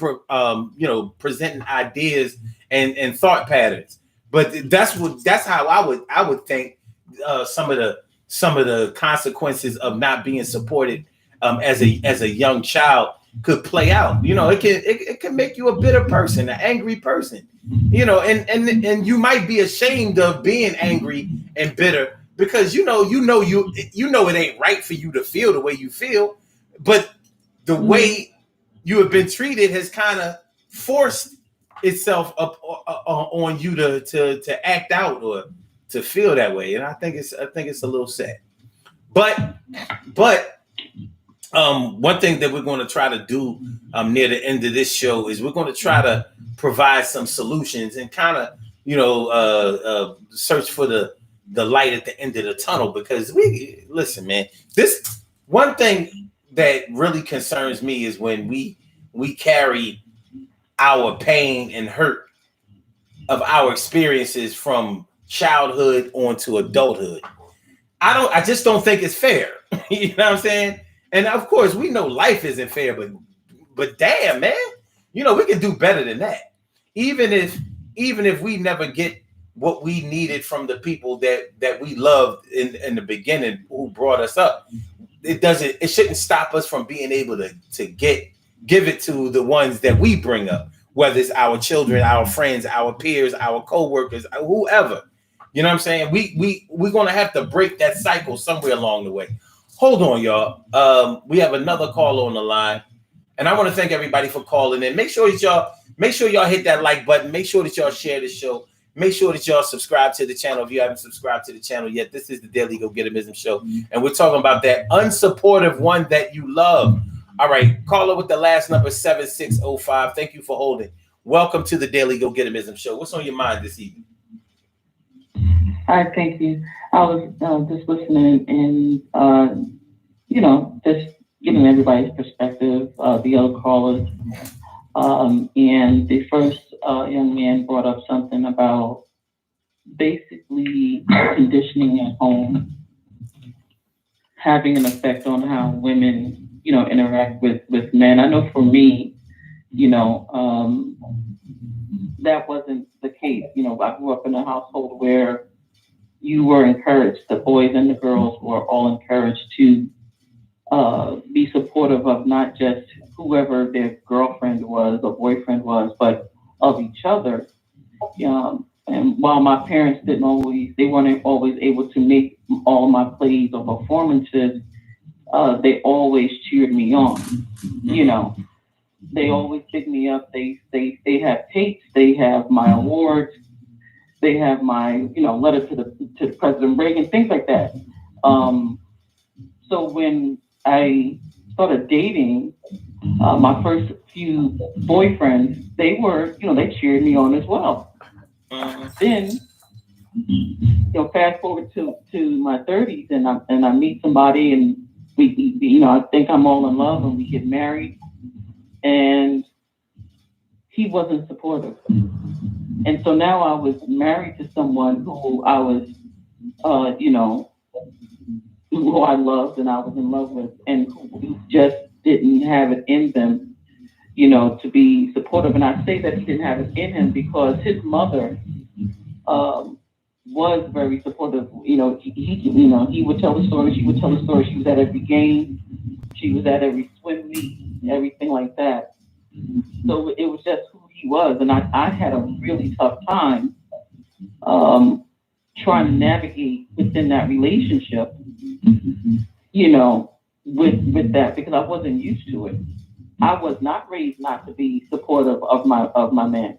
presenting ideas and thought patterns. But that's how I would think some of the consequences of not being supported as a young child could play out. It can make you a bitter person, an angry person. And you might be ashamed of being angry and bitter because you know it ain't right for you to feel the way you feel, but the way you have been treated has kind of forced itself up on you to act out or to feel that way, and I think it's a little sad. But one thing that we're going to try to do near the end of this show is we're going to try to provide some solutions and kind of search for the light at the end of the tunnel, because listen, man, this one thing that really concerns me is when we carry our pain and hurt of our experiences from childhood onto adulthood. I just don't think it's fair. You know what I'm saying? And of course, we know life isn't fair, but damn, man, we can do better than that. Even if we never get what we needed from the people that we loved in the beginning, who brought us up, it shouldn't stop us from being able to give it to the ones that we bring up, whether it's our children, our friends, our peers, our co-workers, whoever. You know what I'm saying? We're gonna have to break that cycle somewhere along the way. Hold on, y'all. We have another call on the line, and I want to thank everybody for calling in. Make sure y'all hit that like button. Make sure that y'all share the show. Make sure that y'all subscribe to the channel if you haven't subscribed to the channel yet. This is the Daily Go Getimism Show, and we're talking about that unsupportive one that you love. All right, caller with the last number 7605. Thank you for holding. Welcome to the Daily Go Getimism Show. What's on your mind this evening? Hi, thank you. I was just listening and, just getting everybody's perspective, the other callers. And the first young man brought up something about basically conditioning at home having an effect on how women, interact with men. I know for me, that wasn't the case. I grew up in a household where you were encouraged, the boys and the girls were all encouraged to be supportive of not just whoever their girlfriend was or boyfriend was, but of each other. And while my parents they weren't always able to make all my plays or performances, they always cheered me on. They always pick me up. They have tapes. They have my awards. They have my letter to President Reagan, things like that. So when I started dating my first few boyfriends, they were they cheered me on as well. Then fast forward to my 30s, and I meet somebody, and we I think I'm all in love, and we get married, and he wasn't supportive. And so now I was married to someone who I was, who I loved and I was in love with, and who just didn't have it in them, to be supportive. And I say that he didn't have it in him because his mother was very supportive. He would tell the story. She would tell the story. She was at every game. She was at every swim meet, everything like that. So it was just who he was. And I had a really tough time trying to navigate within that relationship, with that, because I wasn't used to it. I was not raised not to be supportive of my man,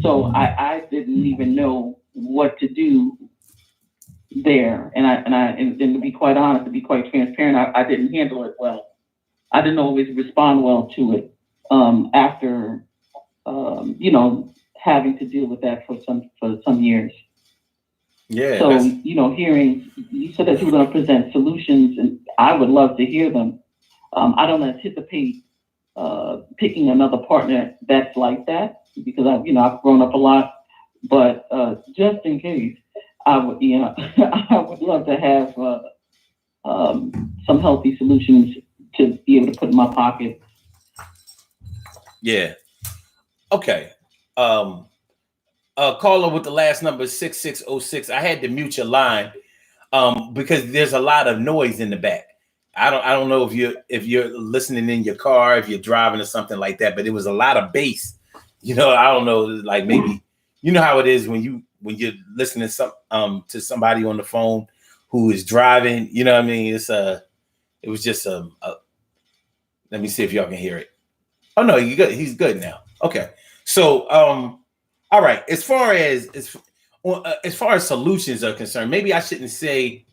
so I didn't even know what to do there. And to be quite honest, to be quite transparent, I didn't handle it well. I didn't always respond well to it after, having to deal with that for some years. Yeah. So, hearing, you said that you were going to present solutions, and I would love to hear them. I don't anticipate picking another partner that's like that, because I've grown up a lot, but just in case, I would, I would love to have some healthy solutions to be able to put in my pocket. Yeah. Okay. Caller with the last number 6606. I had to mute your line because there's a lot of noise in the back. I don't know if you're listening in your car, if you're driving or something like that, but it was a lot of bass. I don't know, like maybe how it is when you're listening to somebody on the phone who is driving. You know what I mean? It was just let me see if y'all can hear it. Oh no, you good. He's good now. Okay. So all right. As far as solutions are concerned, maybe I shouldn't say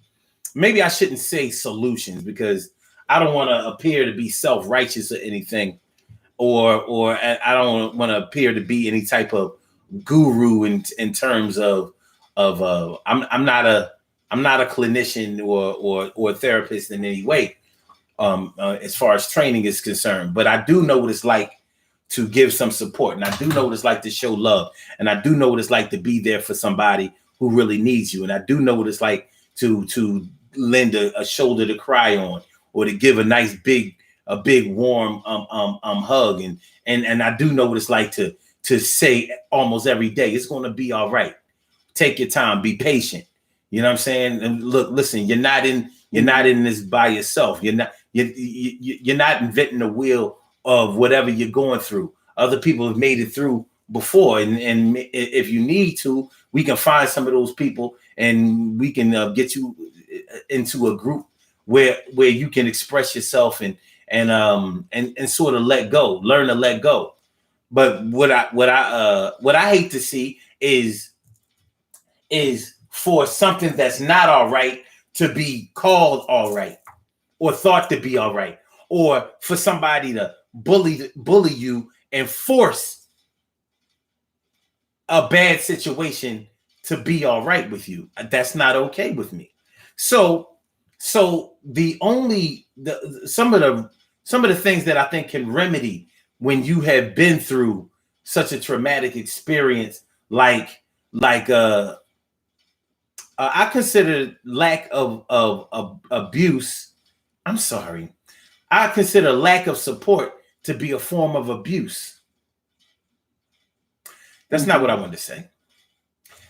solutions, because I don't want to appear to be self-righteous or anything, or I don't want to appear to be any type of guru in terms of I'm not a clinician or a therapist in any way as far as training is concerned, but I do know what it's like to give some support, and I do know what it's like to show love, and I do know what it's like to be there for somebody who really needs you, and I do know what it's like to lend a shoulder to cry on, or to give a nice big warm hug, and I do know what it's like to say almost every day, it's going to be all right. Take your time, be patient. You know what I'm saying? And look, listen, you're not in this by yourself. You're not inventing the wheel of whatever you're going through. Other people have made it through before, and if you need to, we can find some of those people, and we can get you into a group where you can express yourself and sort of learn to let go. But what I hate to see is for something that's not all right to be called all right, or thought to be all right, or for somebody to bully you and force a bad situation to be all right with you. That's not okay with me. So some of the things that I think can remedy when you have been through such a traumatic experience, like I consider lack of abuse. I'm sorry. I consider lack of support to be a form of abuse. That's not what I wanted to say.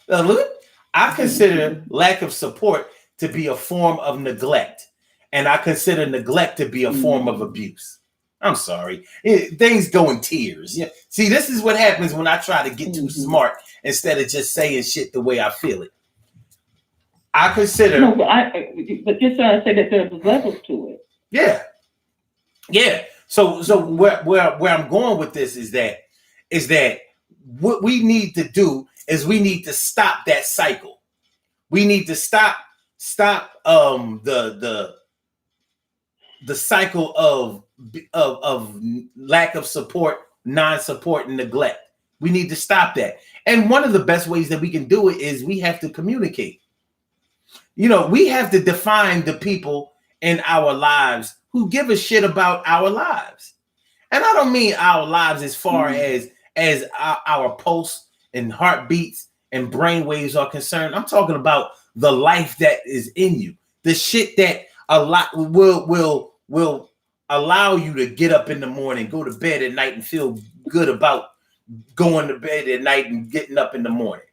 I consider lack of support to be a form of neglect, and I consider neglect to be a form of abuse. I'm sorry. Things go in tiers. Yeah. See, this is what happens when I try to get too smart instead of just saying shit the way I feel it. I consider. No, but just trying to say that there's levels to it. Yeah. So where I'm going with this is that what we need to do is we need to stop that cycle. We need to stop the cycle of lack of support, non-support, and neglect. We need to stop that. And one of the best ways that we can do it is we have to communicate. We have to define the people in our lives who give a shit about our lives. And I don't mean our lives as far as our pulse and heartbeats and brain waves are concerned. I'm talking about the life that is in you. The shit that a lot will allow you to get up in the morning, go to bed at night, and feel good about going to bed at night and getting up in the morning.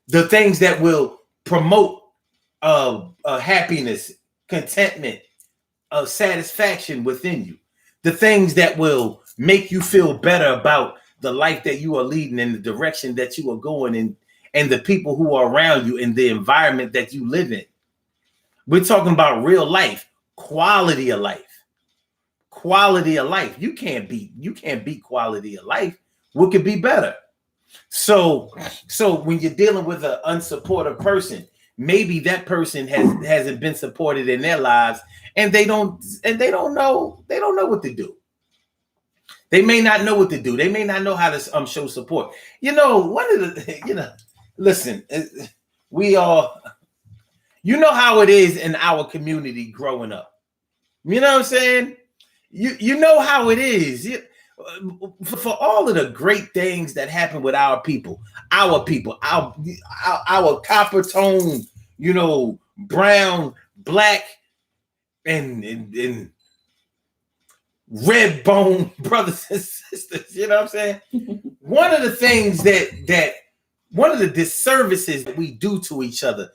The things that will promote happiness, contentment, satisfaction within you. The things that will make you feel better about the life that you are leading and the direction that you are going in, and the people who are around you and the environment that you live in. We're talking about real life, quality of life. Quality of life. You can't beat quality of life. What could be better? So when you're dealing with an unsupportive person, maybe that person hasn't been supported in their lives, and they don't know what to do. They may not know what to do. They may not know how to show support. Listen, we all, how it is in our community growing up. You know what I'm saying? You know how it is. For all of the great things that happen with our people, our copper tone, brown, black, and red bone brothers and sisters, you know what I'm saying? One of the things that one of the disservices that we do to each other,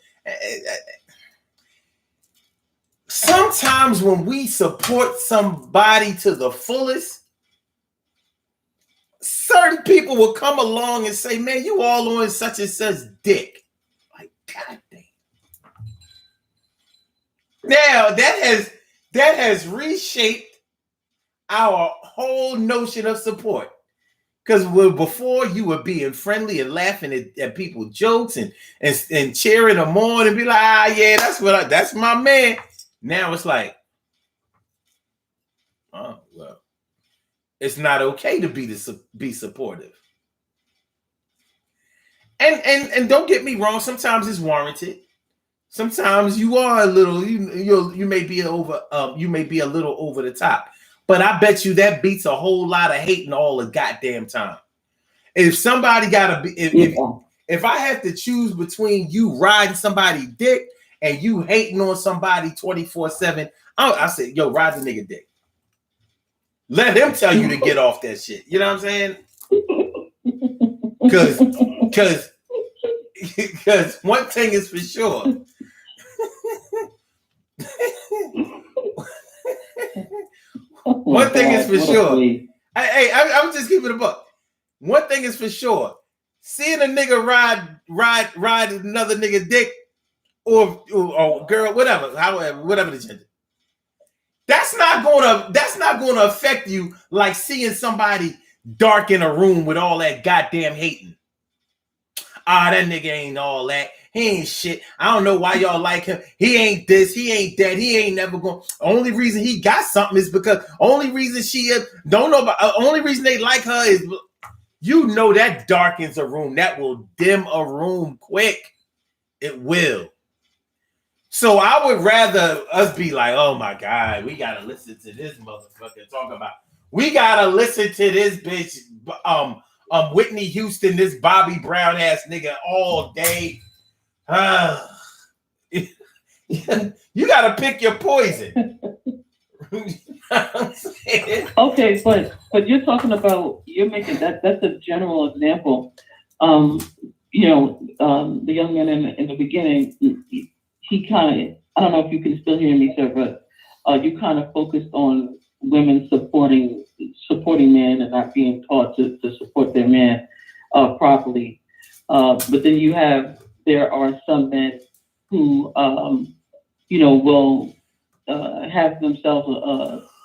sometimes when we support somebody to the fullest, certain people will come along and say, man, you all on such and such dick. Like, God damn. Now that has reshaped our whole notion of support. Because before you were being friendly and laughing at people's jokes and cheering them on and be like, yeah, that's my man. Now it's like, oh, well, it's not okay to be supportive. And don't get me wrong, sometimes it's warranted. Sometimes you are a little, you may be a little over the top. But I bet you that beats a whole lot of hating all the goddamn time. If somebody if I have to choose between you riding somebody's dick and you hating on somebody 24/7, I say, yo, ride the nigga dick. Let him tell you to get off that shit. You know what I'm saying? Because Because one thing is for sure. One thing is for sure. Hey, I'm just keeping it a buck. One thing is for sure. Seeing a nigga ride another nigga dick or girl, whatever the gender. That's not gonna affect you like seeing somebody dark in a room with all that goddamn hating. That nigga ain't all that. He ain't shit. I don't know why y'all like him. He ain't this. He ain't that. He ain't never going. Only reason he got something is because only reason she don't know about. Only reason they like her is, that darkens a room. That will dim a room quick. It will. So I would rather us be like, oh my God, we gotta listen to this motherfucker talk about. We gotta listen to this bitch. Whitney Houston, this Bobby Brown ass nigga all day. You gotta pick your poison. Okay, but you're talking about, you're making that's a general example. The young man in the beginning, he kind of, I don't know if you can still hear me, sir, but you kind of focused on women supporting men and not being taught to support their man properly. But then there are some men who, will have themselves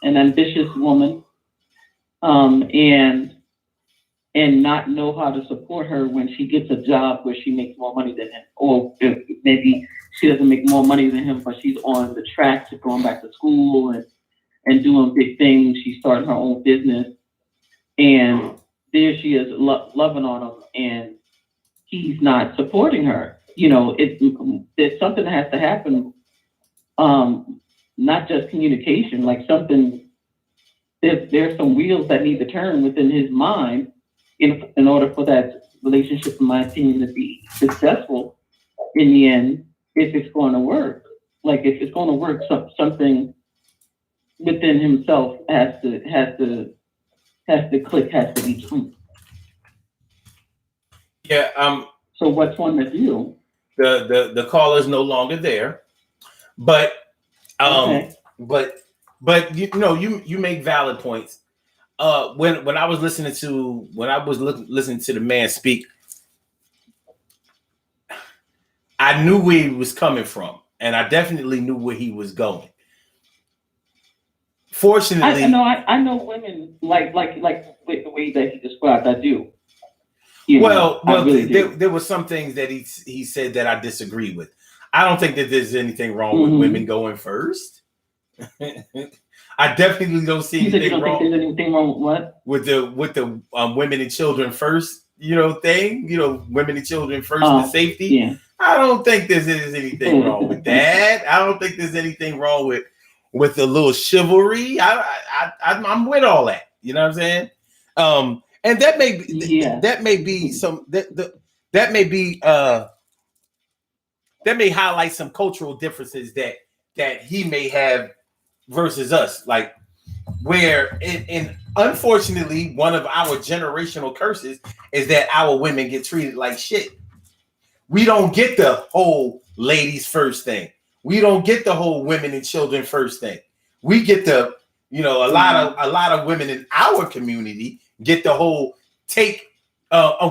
an ambitious woman and not know how to support her when she gets a job where she makes more money than him, or maybe she doesn't make more money than him, but she's on the track to going back to school and doing big things. She started her own business, and there she is loving on him, and he's not supporting her. There's something that has to happen. Not just communication, like something. There's some wheels that need to turn within his mind in order for that relationship, in my opinion, to be successful in the end. If it's going to work, like if it's going to work, something within himself has to click, has to be tweaked. Yeah. So what's one to do? The caller's no longer there, but okay. but you make valid points. When I was listening to the man speak, I knew where he was coming from, and I definitely knew where he was going. Fortunately, I know women like the way that he described. I do. There were some things that he said that I disagree with. I don't think that there's anything wrong with women going first. I definitely don't see anything wrong. Think there's anything wrong with what? With the women and children first, thing. Women and children first and safety. Yeah. I don't think there's anything wrong with that. I don't think there's anything wrong with a little chivalry. I'm with all that. You know what I'm saying? And that may highlight some cultural differences that he may have versus us, like where in unfortunately one of our generational curses is that our women get treated like shit. We don't get the whole ladies first thing. We don't get the whole women and children first thing. We get a lot of women in our community get the whole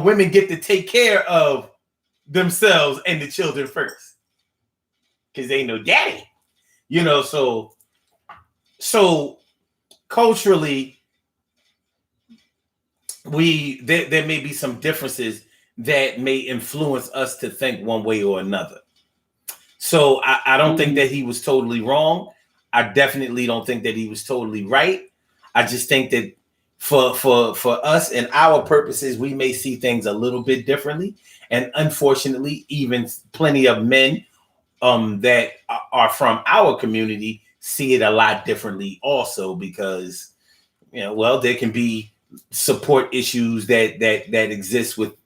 women get to take care of themselves and the children first because they ain't no daddy, so culturally there may be some differences that may influence us to think one way or another. So I don't think that he was totally wrong. I definitely don't think that he was totally right. I just think that for us and our purposes, we may see things a little bit differently. And unfortunately, even plenty of men that are from our community see it a lot differently also because, there can be support issues that exist with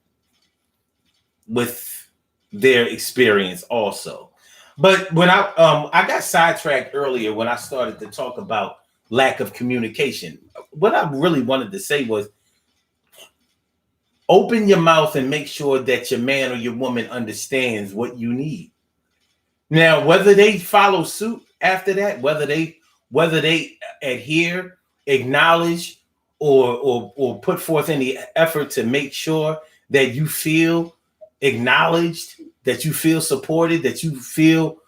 their experience also. But when I got sidetracked earlier when I started to talk about lack of communication, what I really wanted to say was Open your mouth and make sure that your man or your woman understands what you need. Now, whether they follow suit after that, whether they adhere, acknowledge, or put forth any effort to make sure that you feel acknowledged, that you feel supported, that you feel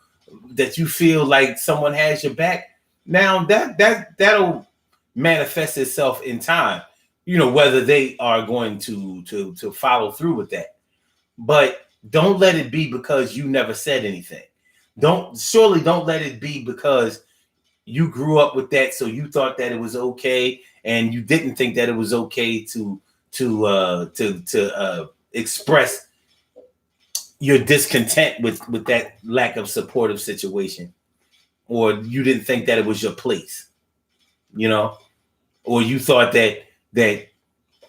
like someone has your back. Now that'll manifest itself in time, whether they are going to follow through with that. But don't let it be because you never said anything. Don't let it be because you grew up with that, so you thought that it was okay, and you didn't think that it was okay to express your discontent with that lack of supportive situation, or you didn't think that it was your place, or you thought that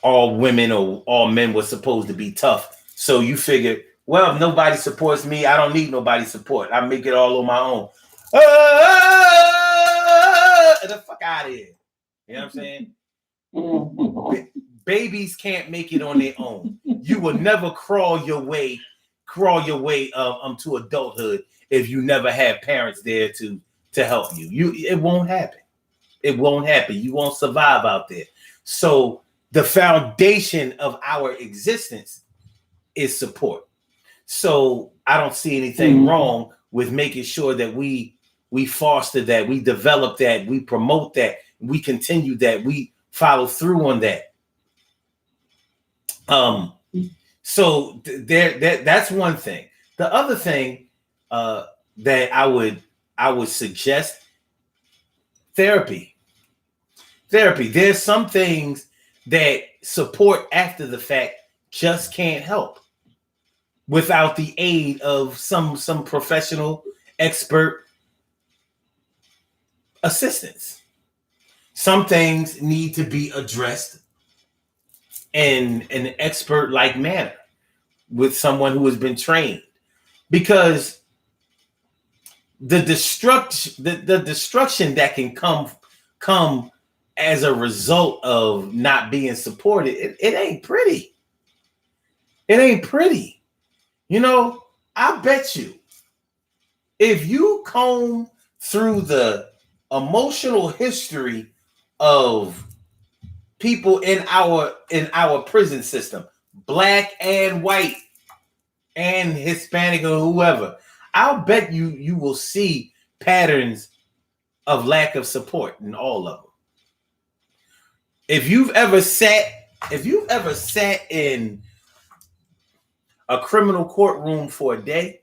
all women or all men were supposed to be tough. So you figured, well, if nobody supports me, I don't need nobody's support. I make it all on my own. The fuck out of here. You know what I'm saying? Babies can't make it on their own. You will never crawl your way to adulthood if you never have parents there to help you. It won't happen. It won't happen. You won't survive out there. So the foundation of our existence is support. So I don't see anything wrong with making sure that we foster that, we develop that, we promote that, we continue that, we follow through on that. So that's one thing. The other thing that I would suggest, therapy. There's some things that support after the fact just can't help without the aid of some professional expert assistance. Some things need to be addressed in an expert-like manner with someone who has been trained, because the destruction that can come as a result of not being supported, it ain't pretty. It ain't pretty. I bet you if you comb through the emotional history of people in our prison system, black and white and Hispanic or whoever, I'll bet you will see patterns of lack of support in all of them. If you've ever sat in a criminal courtroom for a day,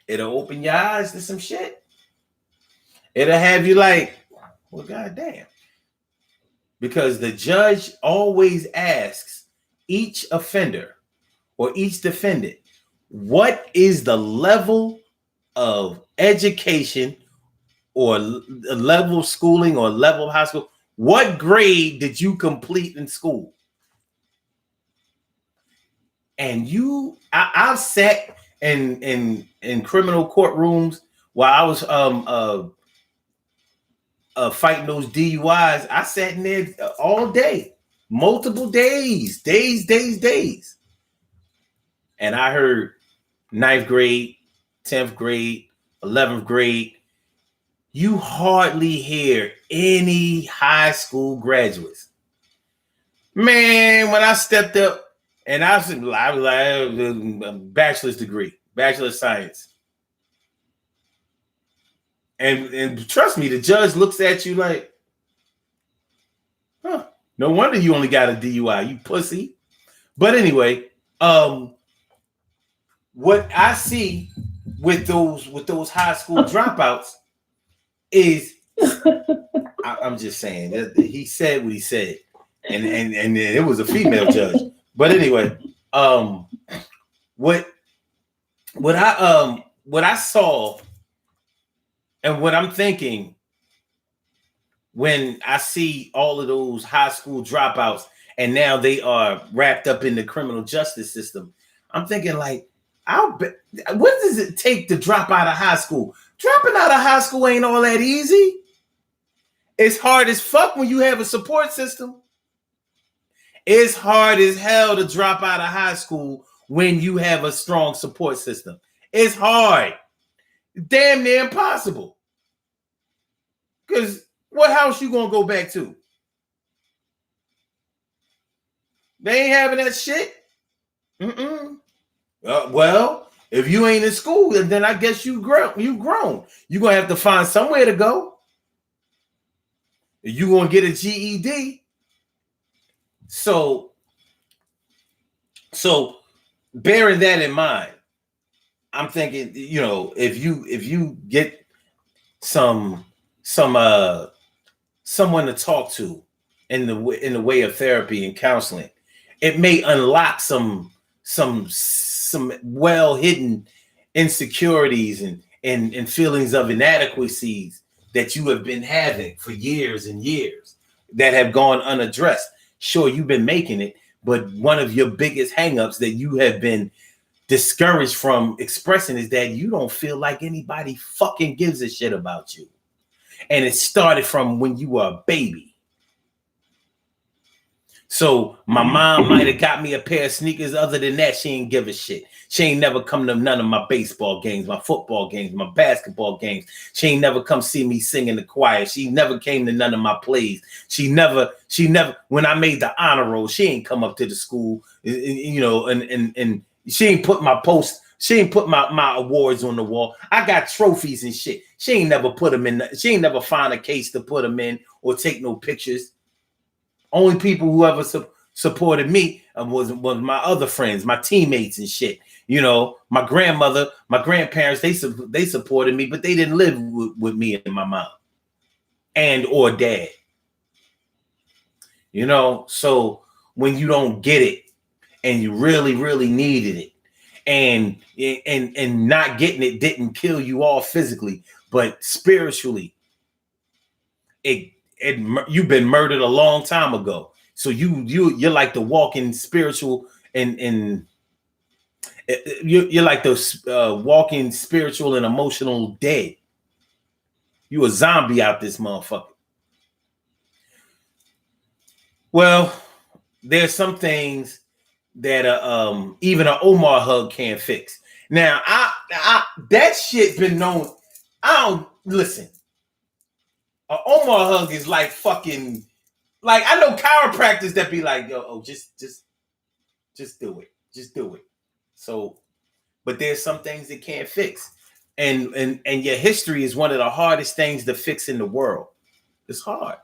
it'll open your eyes to some shit. It'll have you like, well, goddamn. Because the judge always asks each offender or each defendant, what is the level of education or level of schooling or level of high school? What grade did you complete in school? And I've sat in criminal courtrooms while I was fighting those DUIs. I sat in there all day, multiple days. And I heard 9th grade, 10th grade, 11th grade. You hardly hear any high school graduates. Man, when I stepped up, and I was like a bachelor's degree, bachelor of science. And trust me, the judge looks at you like, huh, no wonder you only got a DUI, you pussy. But anyway, what I see with those high school dropouts is, I'm just saying that he said what he said, and it was a female judge. But anyway, what I saw and what I'm thinking when I see all of those high school dropouts and now they are wrapped up in the criminal justice system, I'm thinking like, what does it take to drop out of high school? Dropping out of high school ain't all that easy. It's hard as fuck when you have a support system. It's hard as hell to drop out of high school when you have a strong support system. It's hard. Damn near impossible. Because what house you gonna go back to? They ain't having that shit. Well, if you ain't in school, then I guess you grown. You're gonna have to find somewhere to go. You're gonna get a GED. So bearing that in mind, I'm thinking, if you get someone to talk to in the way of therapy and counseling, it may unlock some well hidden insecurities and feelings of inadequacies that you have been having for years and years that have gone unaddressed. Sure, you've been making it, but one of your biggest hangups that you have been discouraged from expressing is that you don't feel like anybody fucking gives a shit about you. And it started from when you were a baby. So my mom might have got me a pair of sneakers. Other than that, she ain't give a shit. She ain't never come to none of my baseball games, my football games, my basketball games. She ain't never come see me sing in the choir. She never came to none of my plays. She never, when I made the honor roll, she ain't come up to the school, and she ain't put my post, she ain't put my awards on the wall. I got trophies and shit. She ain't never put them in. She ain't never found a case to put them in or take no pictures. Only people who ever supported me was my other friends, my teammates and shit. My grandmother, my grandparents, they supported me, but they didn't live with me and my mom and or dad. So when you don't get it and you really, really needed it, and not getting it didn't kill you all physically, but spiritually, you've been murdered a long time ago. So you're like the walking spiritual and you're like the walking spiritual and emotional dead. You a zombie out this motherfucker. Well, there's some things that even an Omar hug can't fix. Now, I that shit's been known. I don't listen. An Omar hug is like fucking, like I know chiropractors that be like, just do it. Just do it. So, but there's some things that can't fix. And your history is one of the hardest things to fix in the world. It's hard.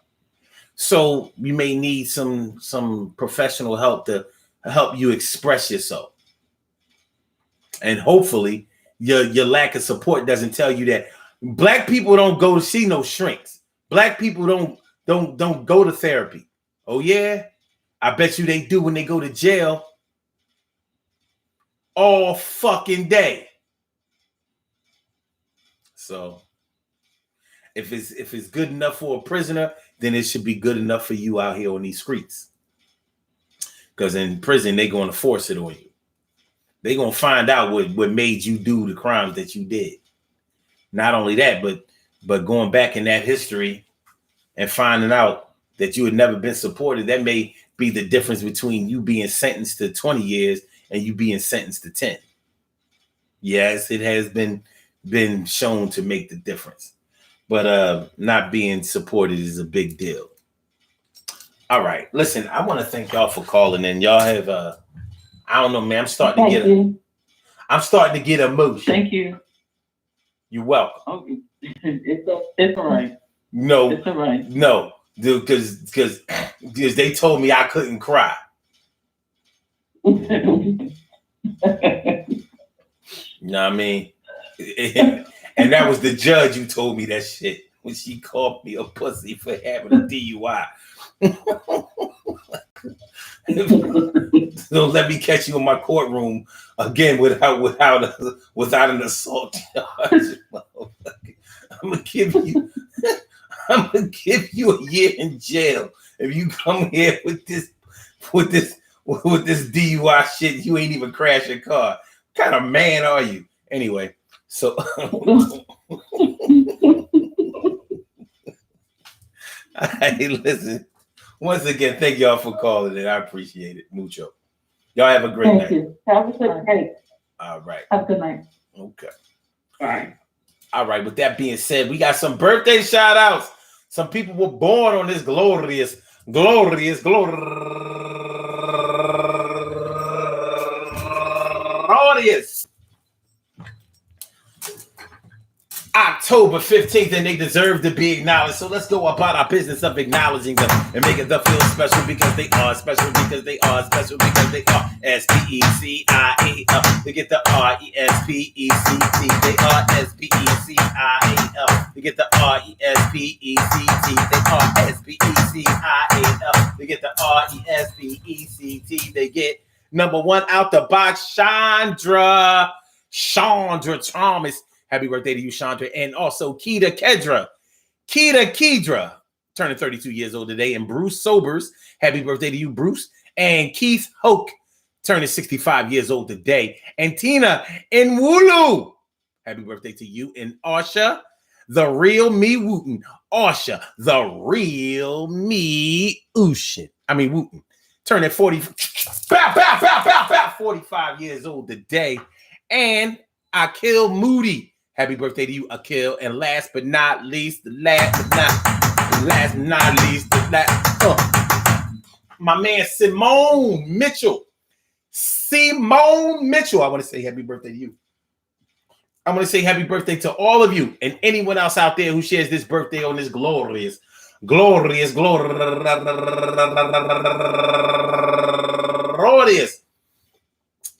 So you may need some professional help to help you express yourself. And hopefully your lack of support doesn't tell you that Black people don't go to see no shrinks. Black people don't go to therapy. Oh yeah? I bet you they do when they go to jail all fucking day. So if it's good enough for a prisoner, then it should be good enough for you out here on these streets. Because in prison, they're going to force it on you. They're going to find out what made you do the crimes that you did. Not only that, but going back in that history and finding out that you had never been supported, that may be the difference between you being sentenced to 20 years and you being sentenced to 10. Yes, it has been shown to make the difference. But not being supported is a big deal. All right. Listen, I want to thank y'all for calling in. Y'all have I don't know, man. I'm starting to get emotion. Thank you. You're welcome. Okay. It's all right. No, it's all right. No, because they told me I couldn't cry. You know what I mean? And that was the judge who told me that shit when she called me a pussy for having a DUI. Don't let me catch you in my courtroom again without an assault charge. I'm gonna give you a year in jail if you come here with this DUI shit. You ain't even crash your car. What kind of man are you? Anyway, so hey, listen, Once again, thank y'all for calling in. I appreciate it. Mucho. Y'all have a great night. Thank you. Have a good night. All right. Have a good night. Okay. All right. All right. With that being said, we got some birthday shout outs. Some people were born on this glorious October 15th, and they deserve to be acknowledged. So let's go about our business of acknowledging them and making them feel special because they are special because they are special because they are SPECIAL. They get the RESPECT. They are SPECIAL. They get the RESPECT. They are SPECIAL. They get the RESPECT. They get number one out the box, Chandra Thomas. Happy birthday to you, Chandra. And also Keita Kedra, turning 32 years old today. And Bruce Sobers, happy birthday to you, Bruce. And Keith Hoke, turning 65 years old today. And Tina Nwulu, happy birthday to you. And Asha, the real me Wooten. Asha, the real me Ooshin. Wooten. Turning 45 years old today. And Akil Moody, happy birthday to you, Akil. And last but not least, my man Simone Mitchell. I want to say happy birthday to you. I want to say happy birthday to all of you and anyone else out there who shares this birthday on this glorious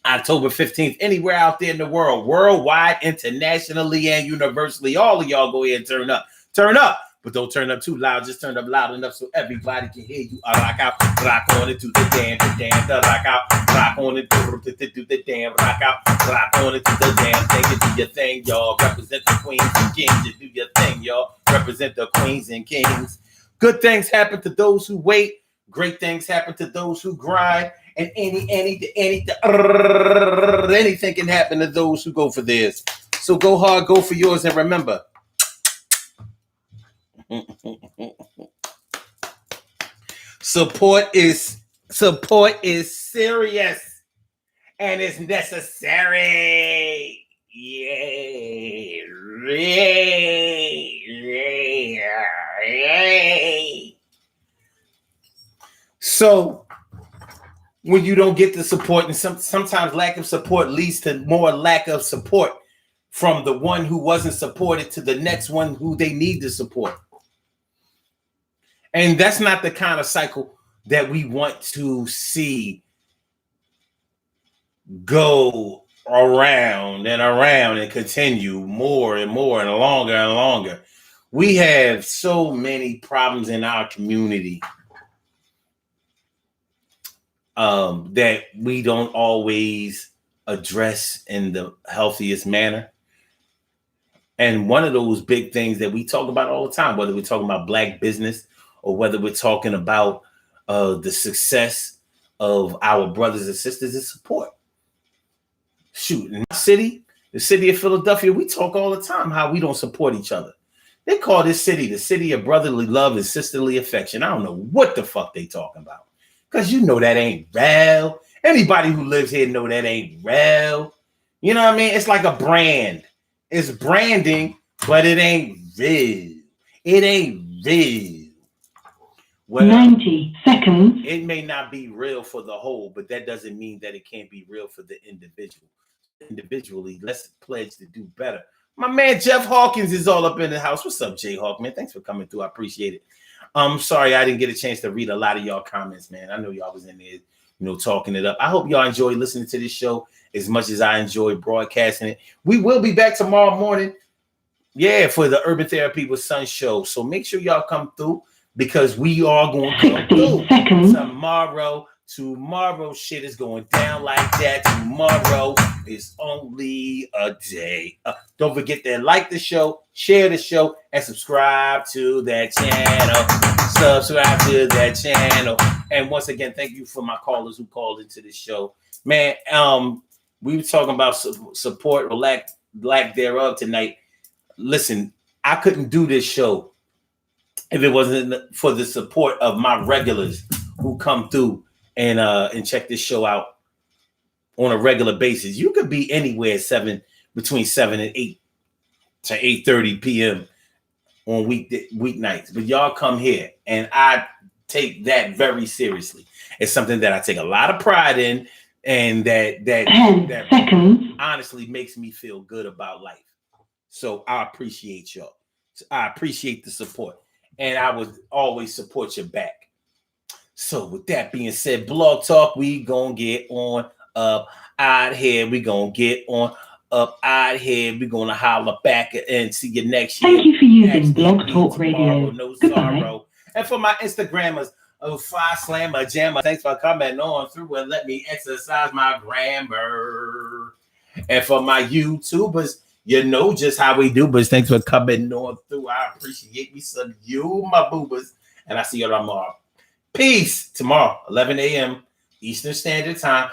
October 15th, anywhere out there in the world, worldwide, internationally, and universally. All of y'all go ahead and turn up. But don't turn up too loud. Just turn up loud enough so everybody can hear you. Rock out, rock on it to the damn, rock out, rock on it to the damn, rock out, rock on it to the damn thing. You do your thing, y'all. Represent the queens and kings. You do your thing, y'all. Represent the queens and kings. Good things happen to those who wait. Great things happen to those who grind. And anything can happen to those who go for theirs. So go hard, go for yours, and remember. Support is serious and it's necessary. Yay. So when you don't get the support, and sometimes lack of support leads to more lack of support from the one who wasn't supported to the next one who they need the support. And that's not the kind of cycle that we want to see go around and continue more and more and longer and longer. We have so many problems in our community that we don't always address in the healthiest manner. And one of those big things that we talk about all the time, whether we're talking about Black business or whether we're talking about the success of our brothers and sisters, is support. Shoot, in my city, the city of Philadelphia, we talk all the time how we don't support each other. They call this city the city of brotherly love and sisterly affection. I don't know what the fuck they talking about. Because you know that ain't real. Anybody who lives here know that ain't real. You know what I mean? It's like a brand. It's branding, but it ain't real. It ain't real. Well, 90 seconds. It may not be real for the whole, but that doesn't mean that it can't be real for the individual. Individually, let's pledge to do better. My man Jeff Hawkins is all up in the house. What's up, Jay Hawk, man? Thanks for coming through. I appreciate it. I'm sorry I didn't get a chance to read a lot of y'all comments, man. I know y'all was in there, talking it up. I hope y'all enjoy listening to this show as much as I enjoy broadcasting it. We will be back tomorrow morning, for the Urban Therapy with Sun show. So make sure y'all come through because we are going to come through tomorrow. Tomorrow shit is going down like that. Tomorrow is only a day. Don't forget to like the show, share the show, and subscribe to that channel. And once again, thank you for my callers who called into the show. Man, we were talking about support or lack thereof tonight. Listen, I couldn't do this show if it wasn't for the support of my regulars who come through and check this show out on a regular basis. You could be anywhere between 7 and 8 to 8:30 p.m. on weeknights, but y'all come here, and I take that very seriously. It's something that I take a lot of pride in, and that 10 seconds. Honestly makes me feel good about life. So I appreciate y'all. I appreciate the support, and I would always support your back. So with that being said, Blog Talk, we gonna get on up out here. We gonna get on up out here. We gonna holler back and see you next year. Thank you for using Blog Talk Radio. No Goodbye. sorrow. And for my Instagrammers, Fly Slammer Jammer, thanks for coming on through and let me exercise my grammar. And for my YouTubers, you know just how we do, but thanks for coming on through. I appreciate me some you, my boobers. And I see you tomorrow. Peace. Tomorrow, 11 a.m. Eastern Standard Time.